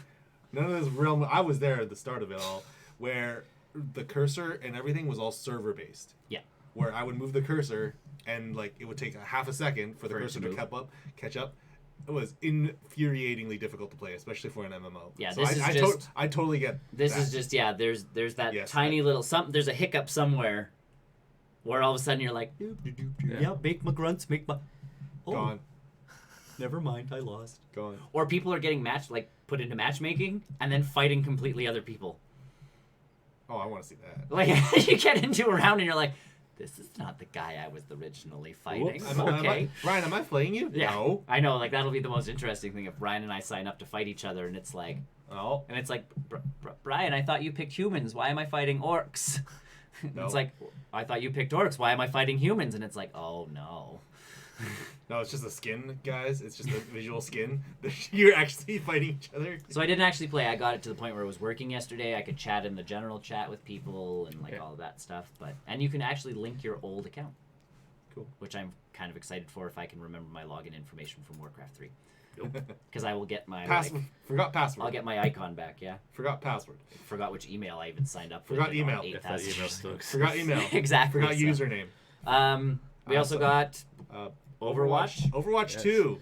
None of this real... I was there at the start of it all, where the cursor and everything was all server-based. Yeah. Where I would move the cursor, and, like, it would take a half a second for the cursor to catch up. It was infuriatingly difficult to play, especially for an MMO. Yeah, so this I totally get this. Is just there's that tiny little there's a hiccup somewhere, where all of a sudden you're like, make my grunts, make my gone. Never mind, I lost. Gone. Or people are getting put into matchmaking and then fighting completely other people. Oh, I want to see that. Like you get into a round and you're like, this is not the guy I was originally fighting. Okay. Ryan, am I playing you? Yeah. No. I know, like, that'll be the most interesting thing if Brian and I sign up to fight each other, and it's like... Oh. And it's like, Brian, I thought you picked humans. Why am I fighting orcs? No. It's like, I thought you picked orcs. Why am I fighting humans? And it's like, oh, no. No, it's just a skin, guys. It's just a visual skin. You're actually fighting each other. So I didn't actually play. I got it to the point where it was working yesterday. I could chat in the general chat with people and all of that stuff. And you can actually link your old account. Cool. Which I'm kind of excited for if I can remember my login information from Warcraft 3. Because I will get my forgot password. I'll get my icon back. Yeah. Forgot password. Forgot which email I even signed up for. Forgot email. Forgot email. Exactly. Forgot username. We also got Overwatch. Overwatch 2.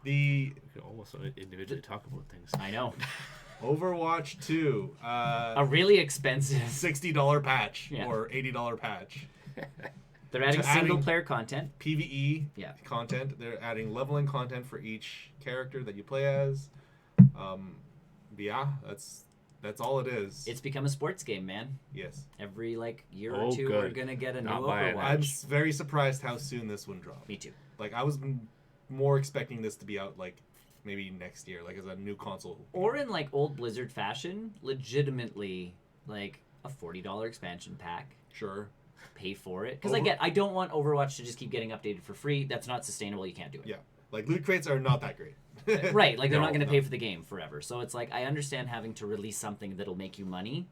We can almost individually talk about things. I know. Overwatch 2. A really expensive $60 patch or $80 patch. They're adding single-player content. PvE content. They're adding leveling content for each character that you play as. Yeah, that's all it is. It's become a sports game, man. Yes. Every year or two, we're gonna get a new Overwatch. I'm very surprised how soon this one dropped. Me too. Like I was more expecting this to be out maybe next year, as a new console. Or in old Blizzard fashion, legitimately a $40 expansion pack. Sure. Pay for it because I don't want Overwatch to just keep getting updated for free. That's not sustainable. You can't do it. Yeah, loot crates are not that great. Right, they're not going to pay for the game forever. So it's I understand having to release something that'll make you money.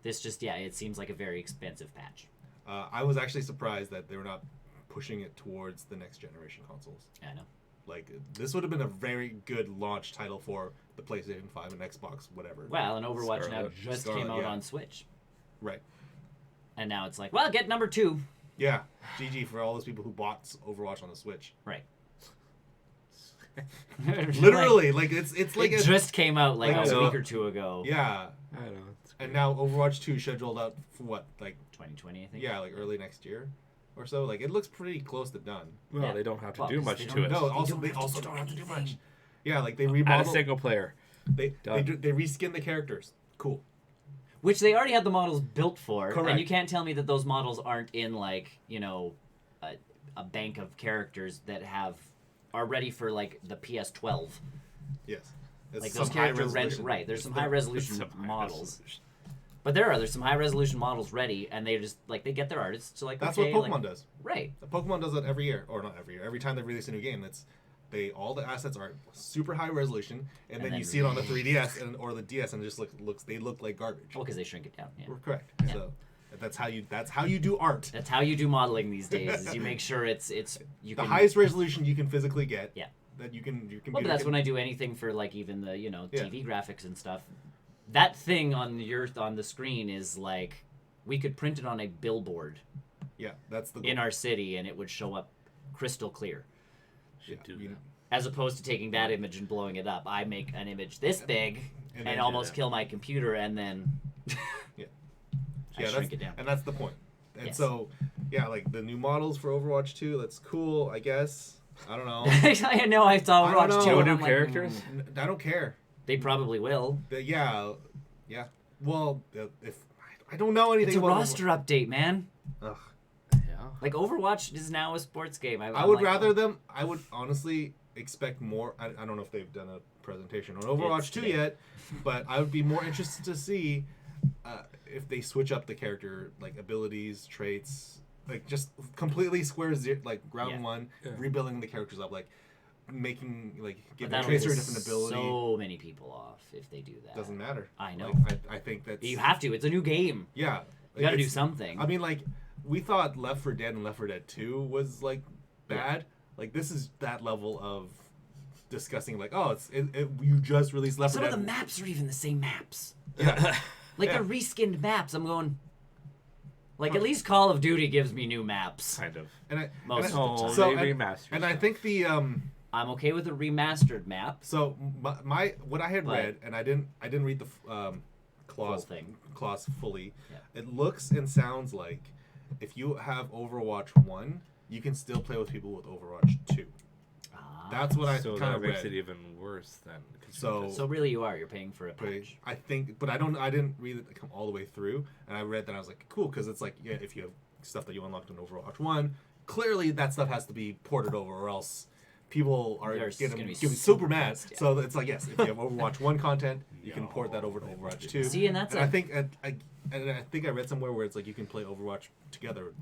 This just it seems like a very expensive patch. I was actually surprised that they were not pushing it towards the next generation consoles. Yeah, I know. This would have been a very good launch title for the PlayStation 5 and Xbox, whatever. Well, and Overwatch now just came out on Switch. Right. And now it's get number 2. Yeah. GG for all those people who bought Overwatch on the Switch. Right. Literally, it's like it just came out a week or two ago. Yeah. I know. And now Overwatch 2 scheduled out for what, 2020, I think. Yeah, early next year or so. It looks pretty close to done. Well, they don't have to do much to it. No, they also don't have to do much. Yeah, they remodeled. Add a single player. They reskin the characters. Cool. Which they already had the models built for. Correct. And you can't tell me that those models aren't in a bank of characters that are ready for the PS12. Yes. Those characters right. There's some high resolution models. But there's some high resolution models ready, and they just they get their artists to That's what Pokemon does. Right. Pokemon does that every year, or not every year. Every time they release a new game, all the assets are super high resolution, and then you see it on the 3DS or the DS, and it just they look like garbage. Oh, because they shrink it down. Yeah. We're correct. Yeah. So that's how you do art. That's how you do modeling these days. Is you make sure it's highest resolution you can physically get. Yeah. That you can. Well, but that's when I do anything for like even the TV graphics and stuff. That thing on the screen is like we could print it on a billboard. Yeah, that's the goal. In our city, and it would show up crystal clear. Should do that. As opposed to taking that image and blowing it up, I make an image this big and almost kill my computer, and then I shrink it down. And that's the point. And yes. so, like the new models for Overwatch 2, that's cool, I guess. I don't know. I know, I saw Overwatch 2. New characters? I don't care. They probably will. Yeah. Well, if I don't know anything about It's a roster update, man. Ugh. Like, Overwatch is now a sports game. I would honestly expect more. I don't know if they've done a presentation on Overwatch 2 yet, but I would be more interested to see if they switch up the character, like, abilities, traits, like, just completely round one, rebuilding the characters up, like, giving Tracer a different ability. So many people off if they do that. Doesn't matter. I know. Like, I think that's... You have to. It's a new game. Yeah. You got to do something. I mean, like... We thought Left 4 Dead and Left 4 Dead 2 was, like, bad. Yeah. Like, this is that level of discussing, like, you just released Left 4 Dead. Some of the maps are even the same maps. Yeah. They're reskinned maps. I'm going... Like, at least Call of Duty gives me new maps. Kind of. Most of the time. So, they remastered. And I think the... I'm okay with a remastered map. So, what I had read, and I didn't read the clause fully. Yeah. It looks and sounds like if you have Overwatch 1, you can still play with people with Overwatch 2. That's what I kind of read. So that makes it even worse then. So really you're paying for a patch. I think, but I didn't read it all the way through, and I read that I was like, cool, because it's like, if you have stuff that you unlocked in Overwatch 1, clearly that stuff has to be ported over, or else people are getting super mad. Yeah. So it's like, yes, if you have Overwatch 1 content, you can port that over to Overwatch 2. See, and I think I read somewhere where it's like you can play Overwatch together,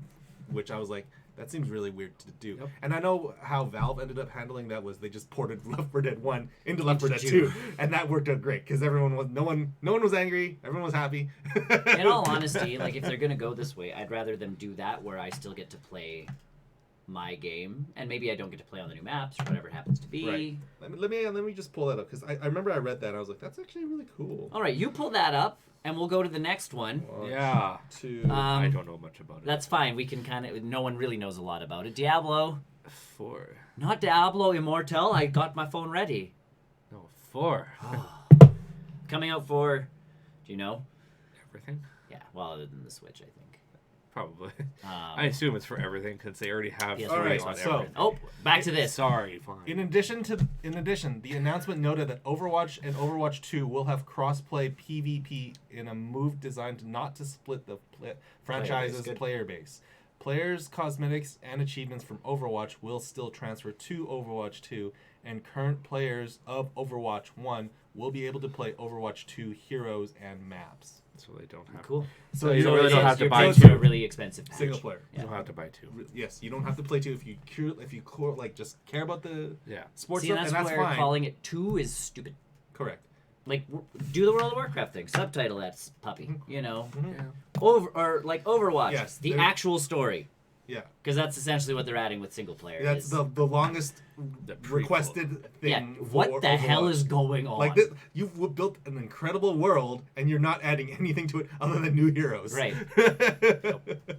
which I was like, that seems really weird to do. Yep. And I know how Valve ended up handling that was they just ported Left 4 Dead 1 into Left 4 Dead 2, and that worked out great because no one was angry, everyone was happy. In all honesty, like if they're gonna go this way, I'd rather them do that where I still get to play my game, and maybe I don't get to play on the new maps or whatever it happens to be. Right. Let me just pull that up because I remember I read that and I was like, that's actually really cool. All right, you pull that up. And we'll go to the next one. I don't know much about it. That's fine. We can no one really knows a lot about it. Diablo 4. Not Diablo Immortal. I got my phone ready. No, 4. Coming out for, do you know? Everything? Yeah, well, other than the Switch, I think. Probably. I assume it's for everything because they already have. Yes, all right. So, back to this. Sorry, fine. In addition, the announcement noted that Overwatch and Overwatch 2 will have cross-play PvP in a move designed not to split the franchise's player base. Players' cosmetics and achievements from Overwatch will still transfer to Overwatch 2, and current players of Overwatch 1 will be able to play Overwatch 2 heroes and maps. So they don't have. Cool. So you really don't have to buy two. A really expensive patch. Single player. You don't have to buy 2. Yes, you don't have to play 2 if you just care about the sports stuff, and that's where fine. Calling it 2 is stupid. Correct. Like, do the World of Warcraft thing. Subtitle that puppy. You know. Mm-hmm. Yeah. Overwatch. Yes, the actual story. Yeah. Because that's essentially what they're adding with single player. That's the longest requested thing. Yeah. What the hell is going on? Like this, you've built an incredible world, and you're not adding anything to it other than new heroes. Right.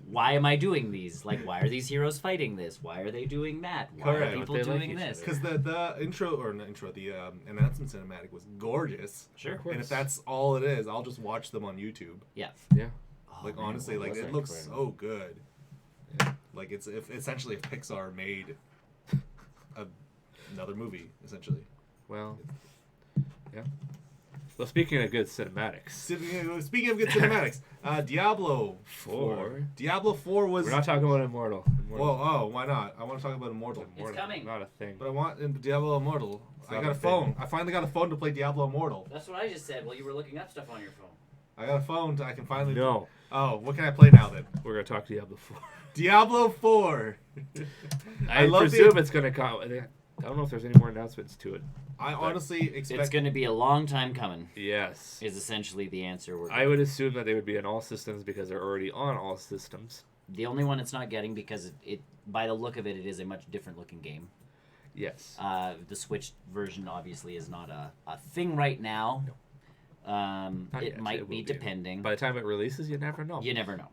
Why am I doing these? Like, why are these heroes fighting this? Why are they doing that? Why are people doing this? Because the announcement cinematic was gorgeous. Sure. And if that's all it is, I'll just watch them on YouTube. Yeah. Yeah. Like, honestly, like it looks so good. Yeah. Like it's essentially if Pixar made another movie, essentially. Well, yeah. Well, speaking of good cinematics. Speaking of good cinematics, Diablo 4. Diablo 4 was. We're not talking about Immortal. Whoa, why not? I want to talk about Immortal. It's coming. Not a thing. But I want Diablo Immortal. I got a phone. I finally got a phone to play Diablo Immortal. That's what I just said while you were looking up stuff on your phone. I got a phone. I can finally. No. Oh, what can I play now then? We're gonna talk Diablo 4. Diablo 4. I presume it's gonna come. I don't know if there's any more announcements to it. I honestly expect it's going to be a long time coming. Yes. Is essentially the answer. I would assume that they would be on all systems because they're already on all systems. The only one it's not getting because it by the look of it, it is a much different looking game. Yes. The Switch version obviously is not a thing right now. No. It might be depending. By the time it releases, you never know. You never know.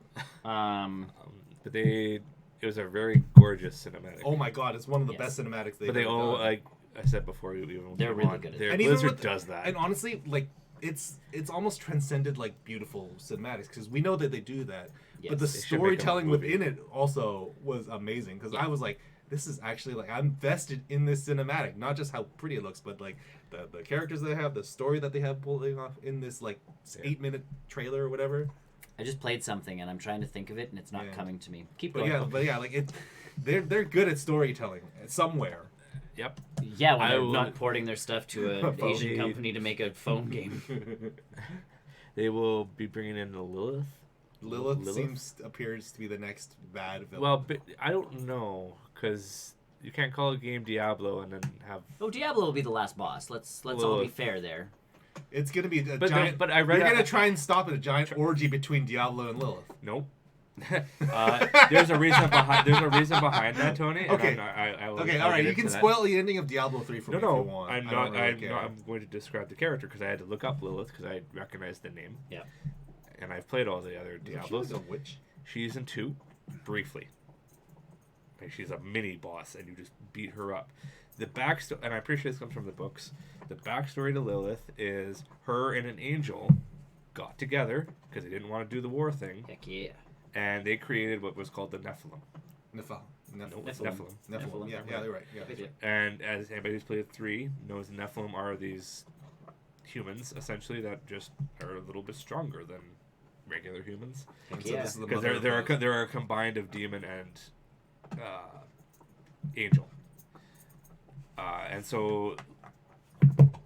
But it was a very gorgeous cinematic. Oh my god, it's one of the best cinematics they've But they ever all, done. like I said before, they're really good at it. And Blizzard does that. And honestly, like it's almost transcended like beautiful cinematics because we know that they do that. Yes. But the They should make storytelling a movie. within it also was amazing because I was like, this is actually like I'm vested in this cinematic, not just how pretty it looks, but like the characters they have, the story that they have pulling off in this like 8-minute trailer or whatever. I just played something and I'm trying to think of it and it's not coming to me. Keep But going. yeah, like they're good at storytelling somewhere. Yep. Yeah, when they're not porting their stuff to an Phone Asian game. company to make a phone game. They will be bringing in the Lilith. Lilith appears to be the next bad villain. Well, but I don't know because you can't call a game Diablo and then have. Oh, Diablo will be the last boss. Let's all be fair there. It's gonna be a But giant. but I read You're that- gonna try and stop it, a giant orgy between Diablo and Lilith. Nope. There's a reason behind that, Tony. And Okay. I'll Okay, I'll all right. get You into can that. spoil the ending of Diablo 3 for me if you want. I'm I not. don't really I'm care. not. I'm going to describe the character because I had to look up Lilith because I recognized the name. Yeah. And I've played all the other Diablos. She's a witch. She's in 2, briefly. Like she's a mini boss, and you just beat her up. The backstory, and I'm pretty sure this comes from the books. The backstory to Lilith is her and an angel got together because they didn't want to do the war thing, Heck yeah. and they created what was called the Nephilim. Nephilim. Yeah, you're right. Yeah. And as anybody who's played 3 knows, Nephilim are these humans essentially that just are a little bit stronger than regular humans. Heck So yeah. this is the Because mother of those. they're a combined of demon and angel. And so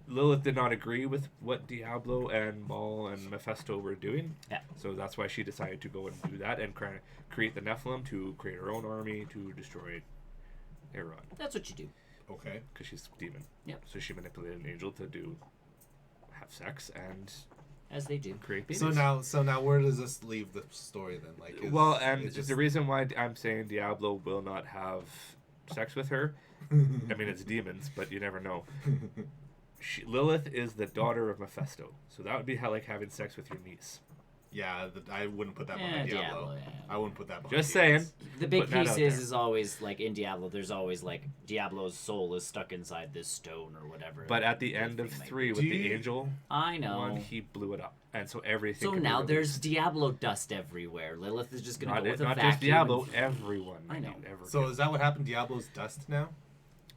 Lilith did not agree with what Diablo and Maul and Mephisto were doing. Yeah. So that's why she decided to go and do that and create the Nephilim to create her own army to destroy Iran. That's what you do. Okay. Because she's a demon. Yep. So she manipulated an angel to have sex and As they do. create babies. So now, where does this leave the story then? Like, And the reason why I'm saying Diablo will not have sex with her, I mean, it's demons, but you never know. Lilith is the daughter of Mephisto, so that would be like having sex with your niece. Yeah, I wouldn't put that behind Diablo. yeah. I wouldn't put that behind Just saying. The big Putting that piece out is there. is always like in Diablo. There's always like Diablo's soul is stuck inside this stone or whatever. But at the end of 3 with the angel I know. one, he blew it up, and so everything. So can be now released. there's Diablo dust everywhere. Lilith is just gonna go with a not vacuum. just Diablo, and- everyone. I know. So is that what happened? Diablo's dust now?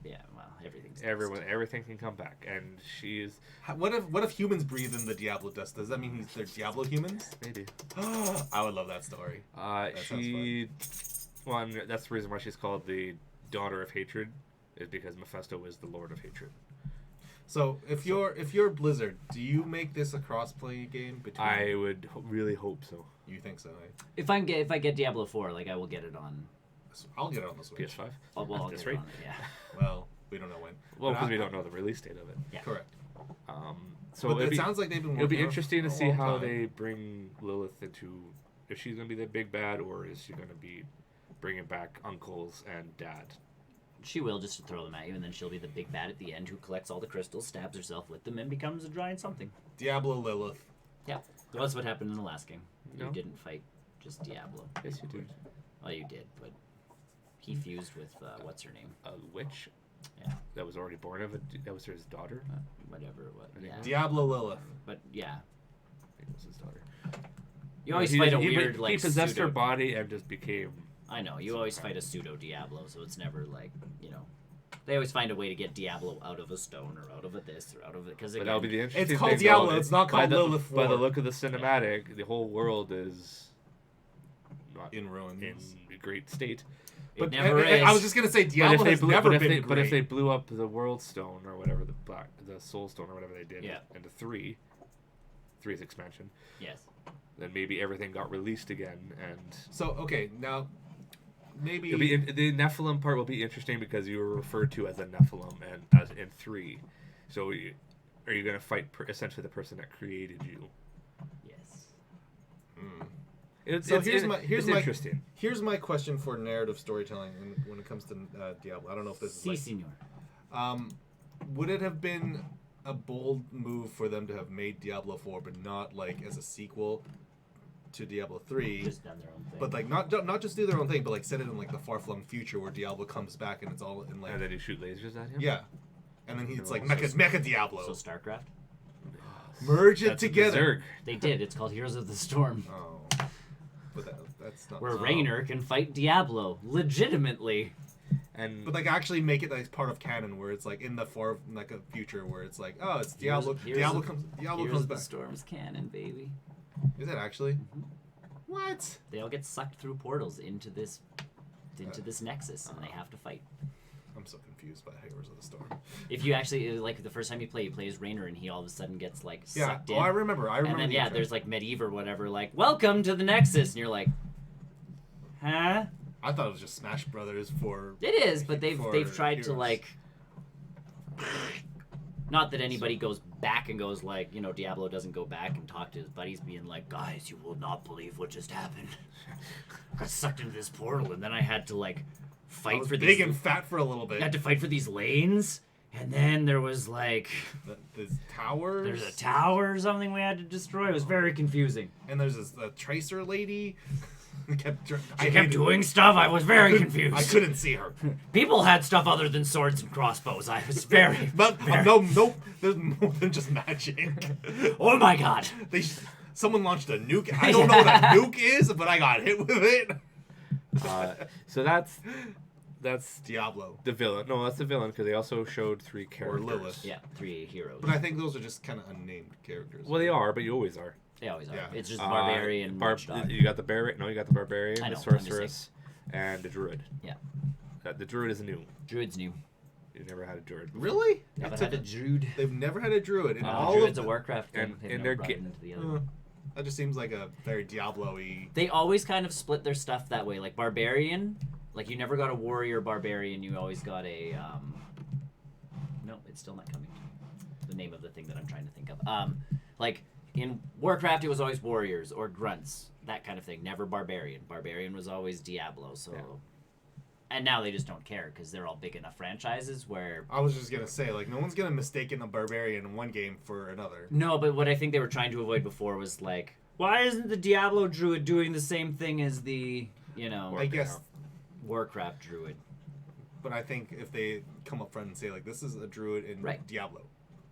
Yeah, well, everything's dust. Everything can come back, and she is What if humans breathe in the Diablo dust? Does that mean they're Diablo humans? maybe. I would love that story. She. Well, and that's the reason why she's called the Daughter of Hatred, is because Mephisto is the Lord of Hatred. So if you're Blizzard, do you make this a cross-play game between? I would really hope so. You think so? Eh? If I get Diablo 4, like I will get it on. I'll get it on the Switch. PS5. Oh, well, I'll That's get it right. on it, yeah. Well, we don't know when. Well, But because we don't know the release date of it. Yeah. Correct. So But it sounds like they've been. it'll be working on it interesting for to a see long how time. they bring Lilith into. If she's going to be the big bad, or is she going to be bringing back uncles and dad? She will, just to throw them at you, and then she'll be the big bad at the end who collects all the crystals, stabs herself with them, and becomes a giant something. Diablo Lilith. Yeah. That's what happened in the last game. No. You didn't fight just Diablo. Yes, you do. Well, you did, but he fused with, what's her name? A witch. Yeah. That was already born of it. That was his daughter. Whatever it was. Yeah. Diablo Lilith. But, yeah. I think it was his daughter. You always fight a he weird, like, He possessed pseudo... her body and just became. I know. You always fight a pseudo Diablo, so it's never like, you know. They always find a way to get Diablo out of a stone or out of a this or out of it. Because But that'll be the interesting It's called thing, Diablo, though, it's not by called the- Lilith By the 4. look of the cinematic, the whole world is not In ruins. in a great state. It never is. I was just gonna say Diablo has never been but if they great. blew up the World Stone or whatever the Soul Stone or whatever they did Yeah. into 3's expansion, Yes. then maybe everything got released again and So okay, now maybe the Nephilim part will be interesting because you were referred to as a Nephilim and as in 3. So are you going to fight essentially the person that created you? Yes. It's interesting. Here's my question for narrative storytelling when it comes to Diablo. I don't know if this is Senor. Would it have been a bold move for them to have made Diablo 4, but not like as a sequel to Diablo 3? Just done their own thing. But like not just do their own thing, but like set it in like the far-flung future where Diablo comes back and it's all in like. And then you shoot lasers at him. Yeah, and then it's like Mecha Diablo. So StarCraft. Merge it together. Berserk. They did. It's called Heroes of the Storm. Oh, but that's not. Where Raynor can fight Diablo legitimately. But like actually make it like part of canon where it's like in the far like a future where it's like it's Diablo. Diablo comes Heroes of back. the Storm's canon, baby. Is it actually? Mm-hmm. What? They all get sucked through portals into this nexus, and they have to fight. I'm so confused by Heroes of the Storm. If you actually like the first time you play as Raynor, and he all of a sudden gets like sucked in. I remember. And then there's like Medivh or whatever, like welcome to the Nexus, and you're like, huh? I thought it was just Smash Brothers for. It is, but they've tried heroes. to like. Not that anybody goes back and goes like, Diablo doesn't go back and talk to his buddies, being like, guys, you will not believe what just happened. I got sucked into this portal, and then I had to like fight for big these. and fat for a little bit. I had to fight for these lanes, and then there was like. There's towers. There's a tower or something we had to destroy. It was very confusing. And there's this tracer lady. She kept doing stuff. I was very confused. I couldn't see her. People had stuff other than swords and crossbows. I was very. But no, there's more than just magic. Oh my god! Someone launched a nuke. I don't know what a nuke is, but I got hit with it. So that's Diablo. The villain. No, that's the villain because they also showed 3 characters. Or Lilith. Yeah, 3 heroes. But I think those are just kind of unnamed characters. Well, they are, but you always are. They always are. Yeah. It's just barbarian. You got the barbarian. No, you got the barbarian, I know, the I'm just sorceress, and the druid. Yeah. The druid is new. Druid's new. You've never had a druid before. Really? Never had a druid. They've never had a druid. And all Druid's of a Warcraft thing. and They've they're never brought it into the other. That just seems like a very Diablo-y. They always kind of split their stuff that way. Like barbarian, like you never got a warrior barbarian. You always got a. No, it's still not coming. The name of the thing that I'm trying to think of. Like in Warcraft, it was always warriors or grunts, that kind of thing. Never barbarian. Barbarian was always Diablo. So. Yeah. And now they just don't care because they're all big enough franchises where... I was just going to say, like, no one's going to mistake a barbarian in one game for another. No, but what I think they were trying to avoid before was, like, why isn't the Diablo druid doing the same thing as the, I guess... Warcraft druid? But I think if they come up front and say, like, this is a druid in Diablo.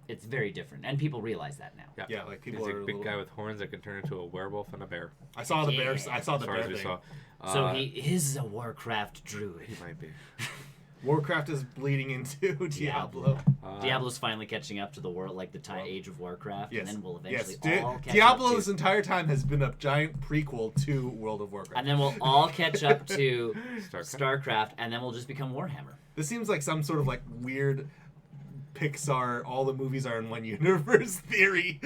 It's very different, and people realize that now. Yeah, like people He's are a big guy with horns that can turn into a werewolf and a bear. I saw the bear. I saw the bear thing. So he is a Warcraft druid. He might be. Warcraft is bleeding into Diablo. Diablo's finally catching up to the world, like the age of Warcraft, and then we'll eventually all catch Diablo up to... this entire time has been a giant prequel to World of Warcraft. And then we'll all catch up to StarCraft, and then we'll just become Warhammer. This seems like some sort of like weird Pixar, all the movies are in one universe theory.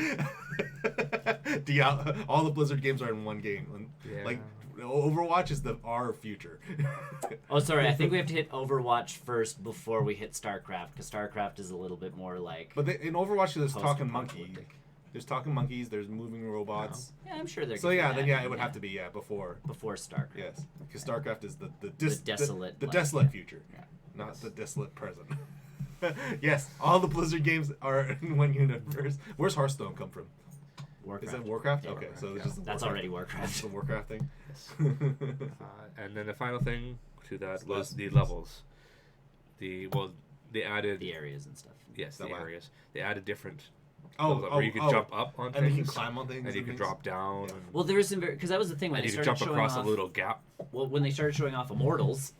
All the Blizzard games are in one game. Yeah. Like Overwatch is our future. Oh, sorry. I think we have to hit Overwatch first before we hit StarCraft, because StarCraft is a little bit more like. But in Overwatch, there's talking monkey. There's talking monkeys. There's moving robots. Oh. Yeah, I'm sure they're. So it would have to be before StarCraft. Yes, because StarCraft is the desolate desolate future, yeah. Not the desolate present. Yes, all the Blizzard games are in one universe. Where's Hearthstone come from? Warcraft. Is it Warcraft? Yeah, Okay, Warcraft. so it's just that's already Warcraft. It's the Warcraft thing. And then the final thing to that was the levels. They added the areas and stuff. Yes, the areas. They added different. Where you could jump up on things, and you can climb on things, and you could drop down. Yeah. Well, there was some because that was the thing when you they could started jump showing across off, a little gap. Well, when they started showing off Immortals,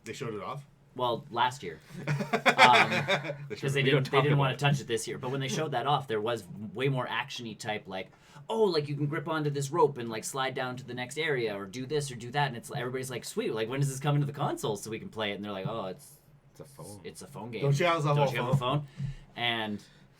they showed it off. Well, last year, because they didn't want to touch it this year. But when they showed that off, there was way more actiony type, like, like you can grip onto this rope and like slide down to the next area, or do this or do that, and it's everybody's like, sweet, like when does this come into the console so we can play it? And they're like, it's a phone. It's a phone game. Don't you have a phone?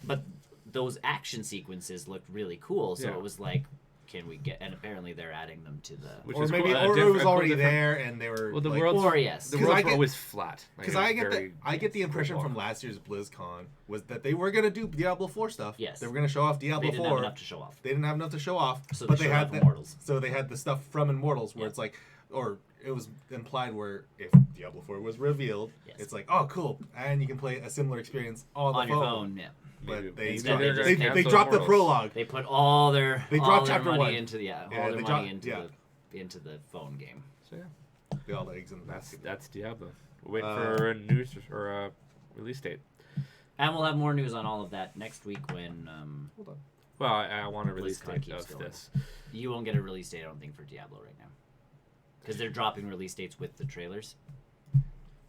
But those action sequences looked really cool, so it was like, can we get? And apparently they're adding them to the. Which or is maybe, cool. or it was Different- already different- there and they were. Well, the like, world's Or yes. the 'Cause worlds I were get- always flat. Because it was I get the impression from last year's BlizzCon was that they were gonna do Diablo 4 stuff. Yes. They were gonna show off Diablo They didn't 4. have enough to show off. They didn't have enough to show off, So but they they showed had off the, Immortals. So they had the stuff from Immortals where Yeah. it's like, or it was implied where if Diablo 4 was revealed, Yes. it's like, oh cool, and you can play a similar experience on the your phone. Yeah. But they Instead dropped, they they, just dropped the Immortals. prologue. They put all their They all dropped their chapter money 1. into Yeah, all they their dropped- money yeah. into the phone game. So yeah, They all eggs in the basket. that's Diablo. We're waiting for a news or a release date. And we'll have more news on all of that next week when Hold on. Well, I want a release BlizzCon date keeps of going. this. you won't get a release date, I don't think, for Diablo right now, because they're dropping release dates with the trailers,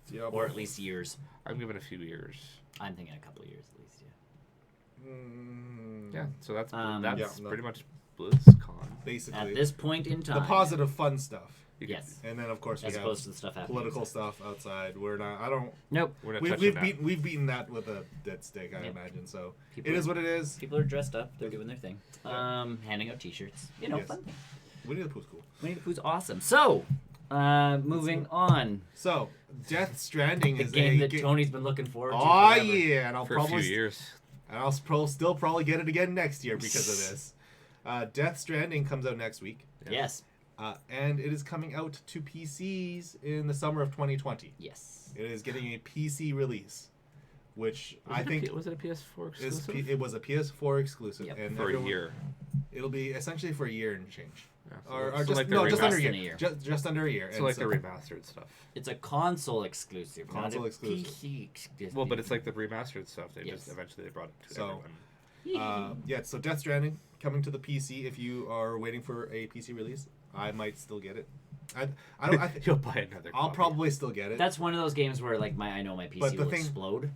Diablo. or at least years. I'm giving a few years. I'm thinking a couple of years at least. Yeah. Yeah, so that's Yeah, no. pretty much BlizzCon. Basically, At this point in time, the positive, fun stuff, You can- yes, and then of course we as have opposed to the stuff happening. political inside. stuff outside. We're not. I don't. Nope. We're not We've, touching we've that. beaten we've beaten that with a dead stick, I Yep. imagine. So People it are- is what it is. People are dressed up. They're doing their thing. Yeah. Handing out T-shirts. You know, Yes. fun thing. Winnie the Pooh's cool. Winnie the Pooh's awesome. So, moving on. So Death Stranding The is game a that Tony's been looking forward to. Oh forever. yeah, and I'll for a few probably years. and I'll still probably get it again next year because of this. Death Stranding comes out next week, Yes. and it is coming out to PCs in the summer of 2020. Yes. It is getting a PC release, which I think Was it a PS4 is exclusive? it was a PS4 exclusive, Yep. and For a everyone- year. It'll be essentially for a year and change, Yeah, so- or so just like the no, just under a Less year, than a year. Just under a year. So And like the remastered stuff. It's a console exclusive. not Console a exclusive. PC exclusive. Well, but it's like the remastered stuff. They Yes. just eventually they brought it to So- everyone. yeah, so Death Stranding coming to the PC. If you are waiting for a PC release, I might still get it. I don't. You'll buy another. I'll copy. probably still get it. That's one of those games where like I know my PC But the will thing- explode.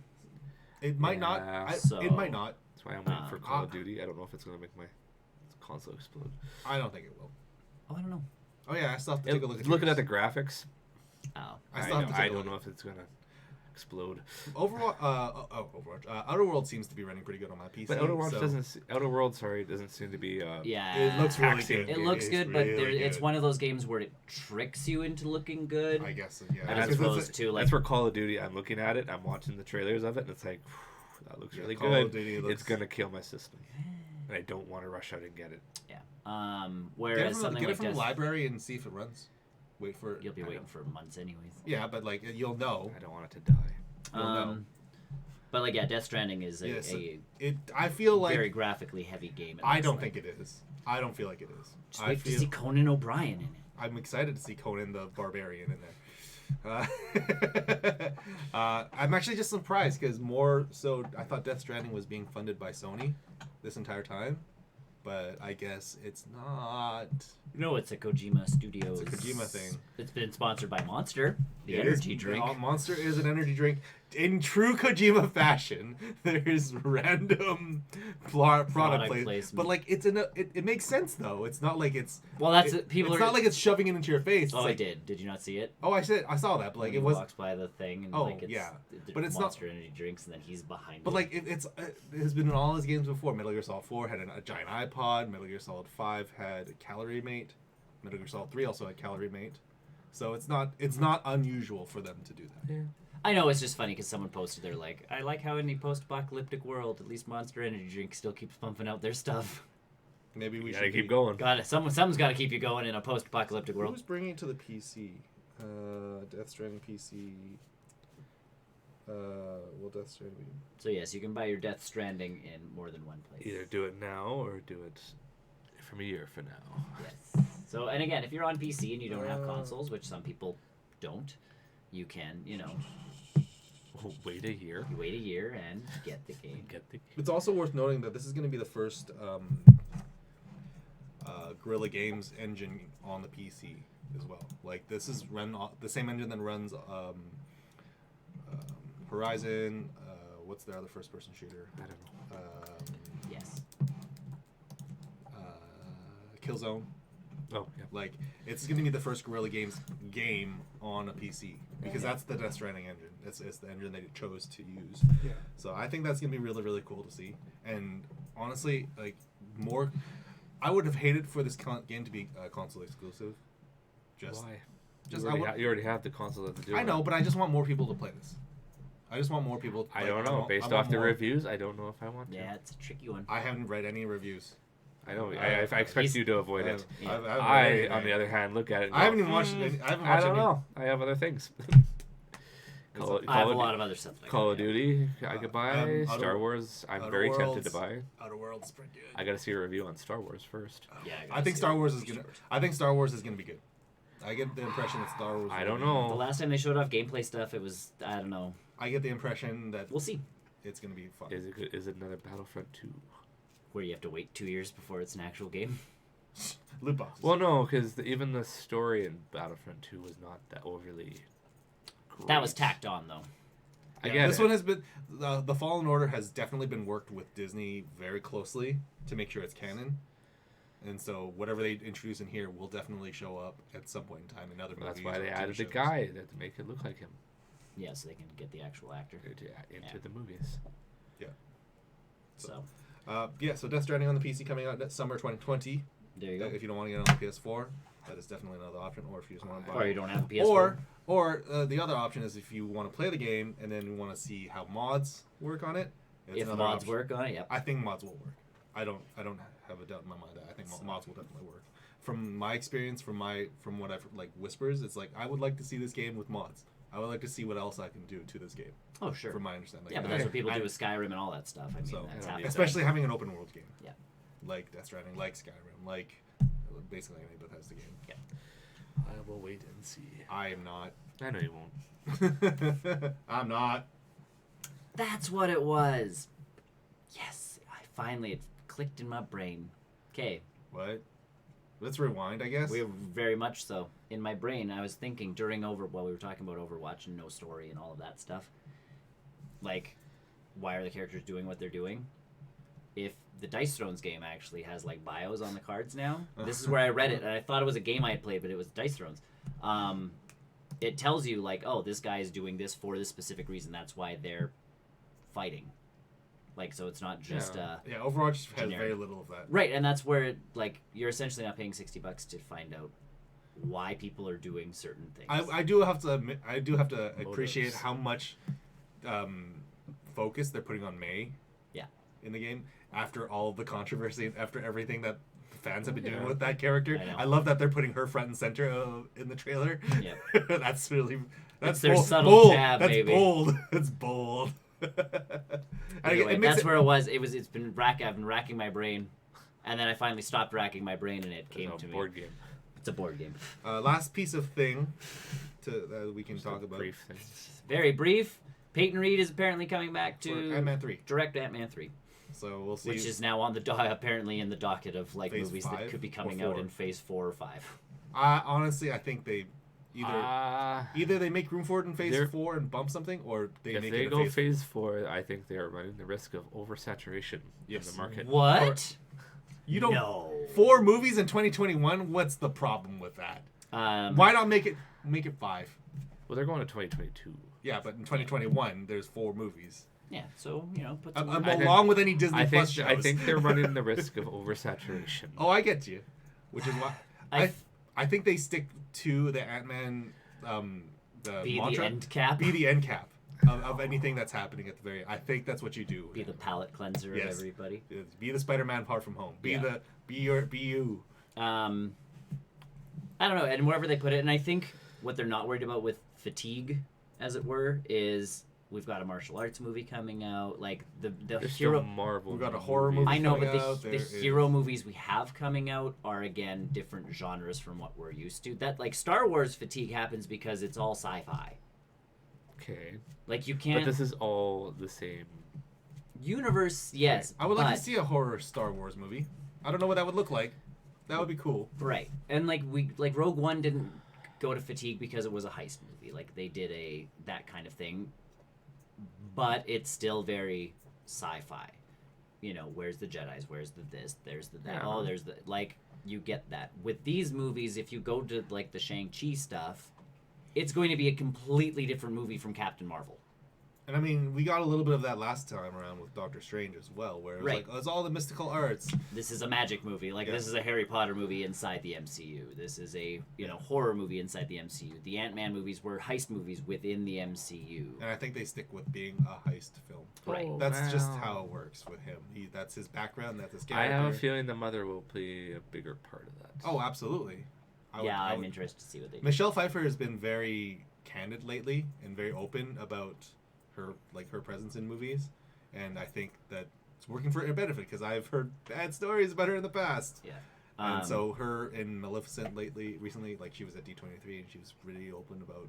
It might not. Yeah, so- It might not. That's why I'm waiting for Call of uh, Duty. I don't know if it's gonna make my console explode. I don't think it will. Oh, I don't know. Oh yeah, I still have to take a look at. Looking at the yours. graphics, Oh. I still have to take I a don't look. know if it's gonna explode. Overwatch. Overwatch. Outer Worlds seems to be running pretty good on my PC. But Outer Worlds so Outer Worlds, doesn't seem to be. Yeah. It looks really taxing. good. It looks It's good, but really it's good. one of those games where it tricks you into looking good. I guess. Yeah. And as that's opposed to like That's where Call of Duty. I'm looking at it. I'm watching the trailers of it, and it's like, that looks Yeah, really Call good. of Duty looks- It's gonna kill my system, and I don't want to rush out and get it. yeah. Get Whereas it from, something get like it from the Death, library and see if it runs. Wait for it. you'll be I waiting know. for months anyways. Yeah, but like you'll know. I don't want it to die. You'll know. But like yeah, Death Stranding is Yes, a It. I feel like. very graphically heavy game. it I looks don't like. think it is. I don't feel like it is. Just I wait to feel. see Conan O'Brien in it. I'm excited to see Conan the Barbarian in there. I'm actually just surprised because more so I thought Death Stranding was being funded by Sony this entire time, but I guess it's not. No, it's a Kojima Studios. It's a Kojima thing. It's been sponsored by Monster, the It is- energy drink. Monster is an energy drink. In true Kojima fashion, there's random product placement. placement. But like it's it makes sense though. It's not like it's Well, that's it. People It's are. not like it's shoving it into your face. It's Oh, I like, did. Did you not see it? Oh, I saw that. But like When it he was. walks by the thing and Oh, like it's yeah. the But it's not- Monster energy drinks, and then he's behind. But it. like it has been in all his games before. Metal Gear Solid 4 had a giant iPod. Metal Gear Solid 5 had a Calorie Mate. Metal Gear Solid 3 also had Calorie Mate. So it's not unusual for them to do that. Yeah. I know it's just funny because someone posted, they're like, I like how in the post-apocalyptic world, at least Monster Energy Drink still keeps pumping out their stuff. Maybe we We should gotta keep going. Got it. Someone's got to keep you going in a post-apocalyptic world. Who's bringing it to the PC? Death Stranding PC. Will Death Stranding be? So yes, you can buy your Death Stranding in more than one place. Either do it now or do it from a year from now. Yes. So and again, if you're on PC and you don't have consoles, which some people don't, you can, Wait a year. you wait a year and get the game. Get the. It's also worth noting that this is going to be the first Guerrilla Games engine on the PC as well. Like this is the same engine that runs Horizon. What's their other first-person shooter? I don't know. Yes. Killzone. Oh yeah. Like it's going to be the first Guerrilla Games game on a PC because that's the Death Stranding engine. It's the engine they chose to use. Yeah. So I think that's going to be really really cool to see. And honestly, like more I would have hated for this game to be console exclusive. Why? Just You already have the console to do it. I know, but I just want more people to play this. I just want more people. I don't know. Based off the reviews, I don't know if I want to. Yeah, it's a tricky one. I haven't read any reviews. I know. I expect you to avoid it. I on the other hand, look at it. And I haven't even watched. I don't know. I have other things. I have a lot of other stuff. Call of Duty, I could buy. Star Wars, I'm very tempted to buy. Outer Worlds pretty good. I got to see a review on Star Wars first. Yeah, I think Star Wars is gonna. I think Star Wars is gonna be good. I get the impression that Star Wars. I don't know. The last time they showed off gameplay stuff, it was I don't know. I get the impression that we'll see. It's gonna be fun. Is it good? Is it another Battlefront 2? Where you have to wait 2 years before it's an actual game. Loot boxes. Well, no, because even the story in Battlefront 2 was not that overly. Great. That was tacked on though. This one has been the Fallen Order has definitely been worked with Disney very closely to make sure it's canon, and so whatever they introduce in here will definitely show up at some point in time in other movies. That's why they added the shows. guy to make it look like him. Yeah, so they can get the actual actor into the movies. Yeah. So. So Death Stranding on the PC coming out summer 2020. There you go. If you don't want to get it on the PS4, that is definitely another option. Or if you just want to buy, or you don't have a PS4. Or the other option is if you want to play the game and then you want to see how mods work on it. If mods work on it, yep. I think mods will work. I don't have a doubt in my mind that I think mods will definitely work. From my experience, from what I've like whispers, it's like I would like to see this game with mods. I would like to see what else I can do to this game. Oh, sure. From my understanding. Yeah, but that's what people do with Skyrim and all that stuff. I mean, that's happening. Especially having an open world game. Yeah. Like Death Stranding, like Skyrim, like basically any Bethesda game. Yeah. I will wait and see. I am not. I know you won't. I'm not. That's what it was. Yes, it clicked in my brain. Okay. What? Let's rewind, I guess. We very much so. In my brain, I was thinking while we were talking about Overwatch and no story and all of that stuff. Like, why are the characters doing what they're doing? If the Dice Thrones game actually has like bios on the cards now, this is where I read it and I thought it was a game I had played, but it was Dice Thrones. It tells you like, oh, this guy is doing this for this specific reason. That's why they're fighting. Like, so it's not just Overwatch has generic. very little of that. Right, and that's where you're essentially not paying $60 to find out why people are doing certain things. I do have to admit, I do have to appreciate how much focus they're putting on May. Yeah. In the game after all the controversy, after everything that the fans have been doing with that character. I love that they're putting her front and center in the trailer. Yep. That's their bold. subtle bold. jab. That's maybe. bold. That's bold. Anyway, that's where it was. It's been I've been racking my brain, and then I finally stopped racking my brain, and it came to me. Board game. It's a board game. Last piece of thing that we can talk about. Brief things. Very brief. Peyton Reed is apparently coming back to Ant-Man 3. Direct Ant-Man 3. So we'll see. Which is now on the apparently in the docket of like phase movies that could be coming out in phase 4 or 5. Honestly, I think they either they make room for it in phase 4 and bump something, or they make it If they go phase 4, I think they are running the risk of oversaturation in the market. What? You don't. No. 4 movies in 2021. What's the problem with that? Why not make it 5? Well, they're going to 2022. Yeah, but in 2021, there's 4 movies. Yeah, so put along with any Disney Plus shows. I think they're running the risk of oversaturation. Oh, I get you. Which is why I think they stick to the Ant-Man the mantra. The end cap. Be the end cap of anything that's happening at the very. I think that's what you do. Be the palate cleanser of everybody. Be the Spider-Man Far From Home. Be you. I don't know, and wherever they put it, and I think what they're not worried about with fatigue, as it were, is we've got a martial arts movie coming out. Like the hero Marvel. We've got a horror movie. I know, but the hero movies we have coming out are again different genres from what we're used to. That like Star Wars fatigue happens because it's all sci-fi. Okay. Like you can't. But this is all the same universe. Yes. I would like to see a horror Star Wars movie. I don't know what that would look like. That would be cool. Right, and like Rogue One didn't go to fatigue because it was a heist movie. Like they did that kind of thing. But it's still very sci-fi. Where's the Jedis? Where's the this? There's the that. Oh, there's the you get that. With these movies, if you go to like the Shang-Chi stuff, it's going to be a completely different movie from Captain Marvel. And I mean, we got a little bit of that last time around with Doctor Strange as well, where it was like, oh, it's all the mystical arts. This is a magic movie. Like, this is a Harry Potter movie inside the MCU. This is a, horror movie inside the MCU. The Ant-Man movies were heist movies within the MCU. And I think they stick with being a heist film. Right. That's just how it works with him. That's his background, that's his character. I have a feeling the mother will play a bigger part of that. Oh, absolutely. I'm interested to see what they do. Michelle Pfeiffer has been very candid lately and very open about her presence in movies, and I think that it's working for her benefit because I've heard bad stories about her in the past. Yeah. And so her in Maleficent recently, like she was at D23 and she was really open about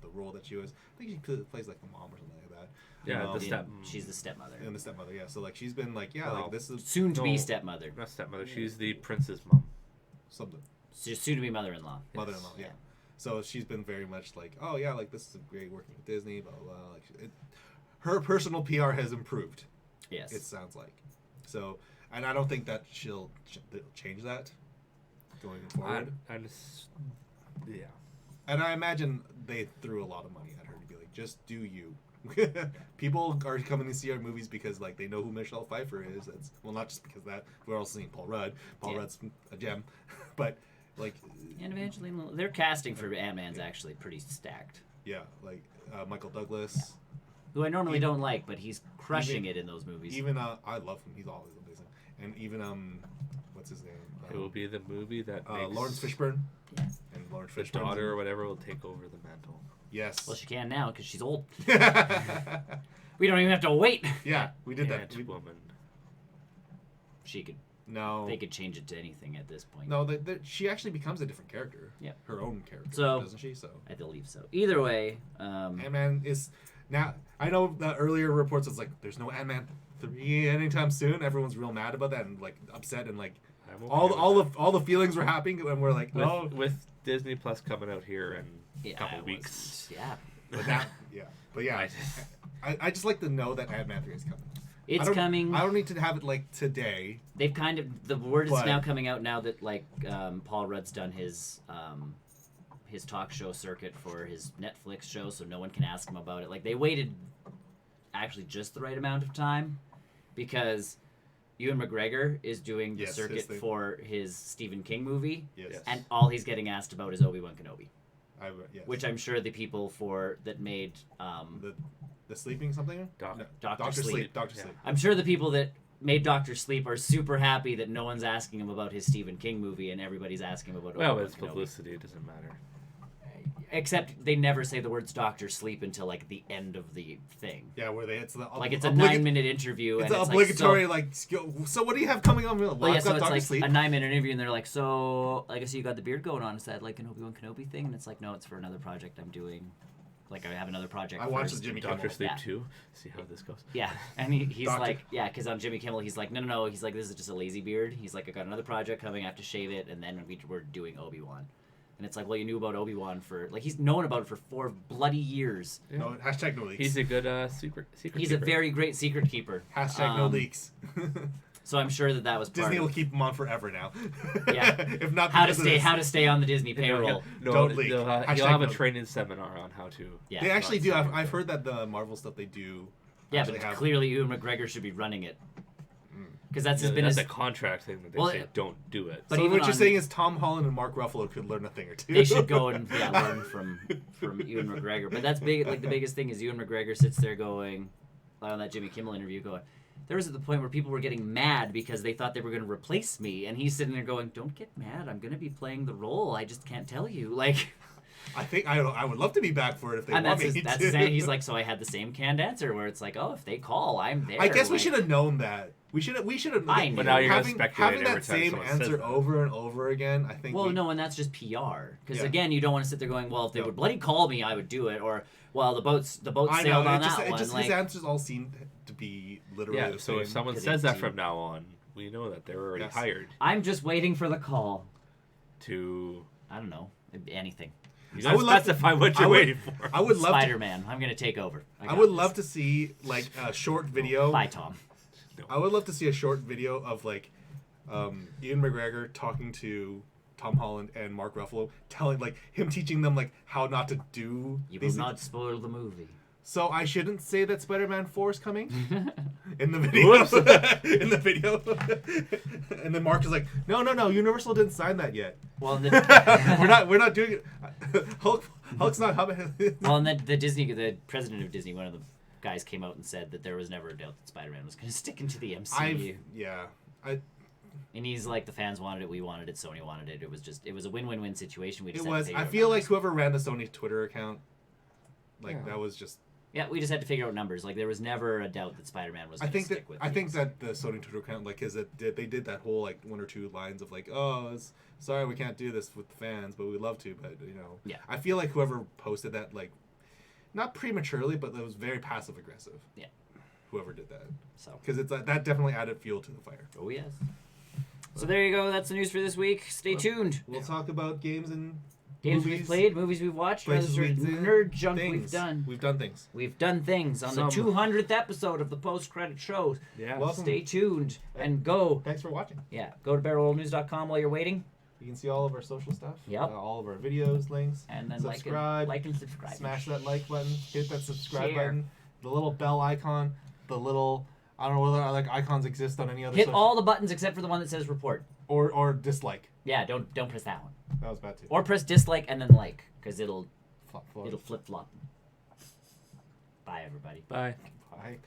the role that she was. I think she plays like the mom or something like that. Yeah, she's the stepmother. And the stepmother, yeah. So like she's been like, like this is soon to be stepmother. Not stepmother. She's the prince's mom. Something. She's soon to be mother-in-law. Mother-in-law, yeah. So she's been very much like, oh yeah, like this is great working with Disney, blah blah blah. Like her personal PR has improved. Yes. It sounds like. So, and I don't think that she'll change that going forward. Yeah. And I imagine they threw a lot of money at her to be like, just do you. People are coming to see our movies because like they know who Michelle Pfeiffer is. That's not just because that we're all seeing Paul Rudd. Paul Rudd's a gem, but like. And Evangeline, their casting for Ant-Man's actually pretty stacked. Yeah, like Michael Douglas. Who I normally don't like, but he's crushing it in those movies. Even I love him. He's always amazing. And even what's his name? It will be the movie that makes Lawrence Fishburne. Yeah. And Lawrence the Fishburne's daughter or whatever will take over the mantle. Yes. Well, she can now because she's old. We don't even have to wait. Yeah, we did that. Ant-Woman. She could. No. They could change it to anything at this point. No, she actually becomes a different character. Yeah. Her own character, doesn't she? So. I believe so. Either way. Ant-Man is now. I know the earlier reports was like, "There's no Ant-Man 3 anytime soon." Everyone's real mad about that and like upset and like all the feelings were happening and we're like, with Disney Plus coming out here in a couple weeks. Yeah. But I just like to know that Ant-Man 3 is coming. It's coming. I don't need to have it like today. They've kind of the word is now coming out now that like Paul Rudd's done his talk show circuit for his Netflix show, so no one can ask him about it. Like they waited actually just the right amount of time because Ewan McGregor is doing the circuit for his Stephen King movie, and all he's getting asked about is Obi-Wan Kenobi, which I'm sure the people that made the sleeping something? Dr. Sleep. Dr. Sleep. I'm sure the people that made Dr. Sleep are super happy that no one's asking him about his Stephen King movie and everybody's asking him about Obi-Wan it's publicity. It doesn't matter. Except they never say the words Dr. Sleep until like the end of the thing. Yeah, where it's a 9-minute interview. It's an obligatory so what do you have coming on? Well, yeah, so it's like Sleep. A 9-minute interview, and they're like, so I guess you got the beard going on. Is that like an Obi-Wan Kenobi thing? And it's like, no, it's for another project I'm doing. Like I have another project. I watched Jimmy Kimmel. Dr. Sleep 2. See how this goes. Yeah, and he's like, because on Jimmy Kimmel, he's like, no. He's like, this is just a lazy beard. He's like, I got another project coming. I have to shave it, and then we're doing Obi-Wan. And it's like, well, you knew about Obi-Wan for he's known about it for 4 bloody years. Yeah. No, hashtag no leaks. He's a good secret. He's keeper. A very great secret keeper. Hashtag no leaks. So I'm sure that was Disney will keep him on forever now. Yeah. If not, how to stay on the Disney payroll. No, don't leak. You'll have a training seminar on how to. Yeah. They actually do. I've heard that the Marvel stuff they do. Yeah, but clearly Ewan McGregor should be running it. Because that's a contract thing that they say don't do it. But so what you're saying is Tom Holland and Mark Ruffalo could learn a thing or two. They should go and learn from Ewan McGregor. But that's big. Like the biggest thing is Ewan McGregor sits there going, on that Jimmy Kimmel interview, going, there was at the point where people were getting mad because they thought they were going to replace me, and he's sitting there going, don't get mad. I'm going to be playing the role. I just can't tell you. Like. I think I would love to be back for it if they want me to. He's like, so I had the same canned answer where it's like, oh, if they call, I'm there. I guess we should have known that. We should have. But now you're going to speculate having that same answer over and over again. I think. Well, no, and that's just PR. Because again, you don't want to sit there going, well, if they would bloody call me, I would do it. Or, well, the boat sailed on that one. His answers all seem to be literally the same. So if someone says that from now on, we know that they're already hired. I'm just waiting for the call. To I don't know, anything. You gotta specify what you're waiting for. I would love Spider-Man. I'm gonna take over. I would love to see like a short video. Bye, Tom. No. I would love to see a short video of like Ewan McGregor talking to Tom Holland and Mark Ruffalo, telling him teaching them like how not to do. You will not spoil the movie. So I shouldn't say that Spider-Man 4 is coming in the video. In the video. And then Mark is like, no, Universal didn't sign that yet. Well, we're not doing it. Hulk's not humming. Well, and then the president of Disney, one of the guys came out and said that there was never a doubt that Spider-Man was going to stick into the MCU. And he's like, the fans wanted it, we wanted it, Sony wanted it. It was a win-win-win situation. I feel like whoever ran the Sony Twitter account, that was just. Yeah, we just had to figure out numbers. Like, there was never a doubt that Spider-Man was going to stick with it. I think that the Sony Twitter account, they did that whole, one or two lines of, sorry we can't do this with the fans, but we'd love to, but, Yeah. I feel like whoever posted that, not prematurely, but it was very passive-aggressive. Yeah. Whoever did that. So. Because that definitely added fuel to the fire. Oh, yes. So there you go. That's the news for this week. Stay tuned. We'll talk about games and games movies, we've played, movies we've watched, nerd junk we've done. We've done things. We've done things on the 200th episode of the post-credit shows. Yeah. Welcome. Stay tuned and go. Thanks for watching. Yeah. Go to barrelrollnews.com while you're waiting. You can see all of our social stuff. Yep. All of our videos, links. And then subscribe. like and subscribe. Smash that like button. Hit that subscribe Share. button. The little bell icon. The little... I don't know whether icons exist on any other Hit all the buttons except for the one that says report. Or dislike. Yeah, don't press that one. That was bad too. Or press dislike and then like, because it'll flip flop. Bye everybody. Bye. Bye.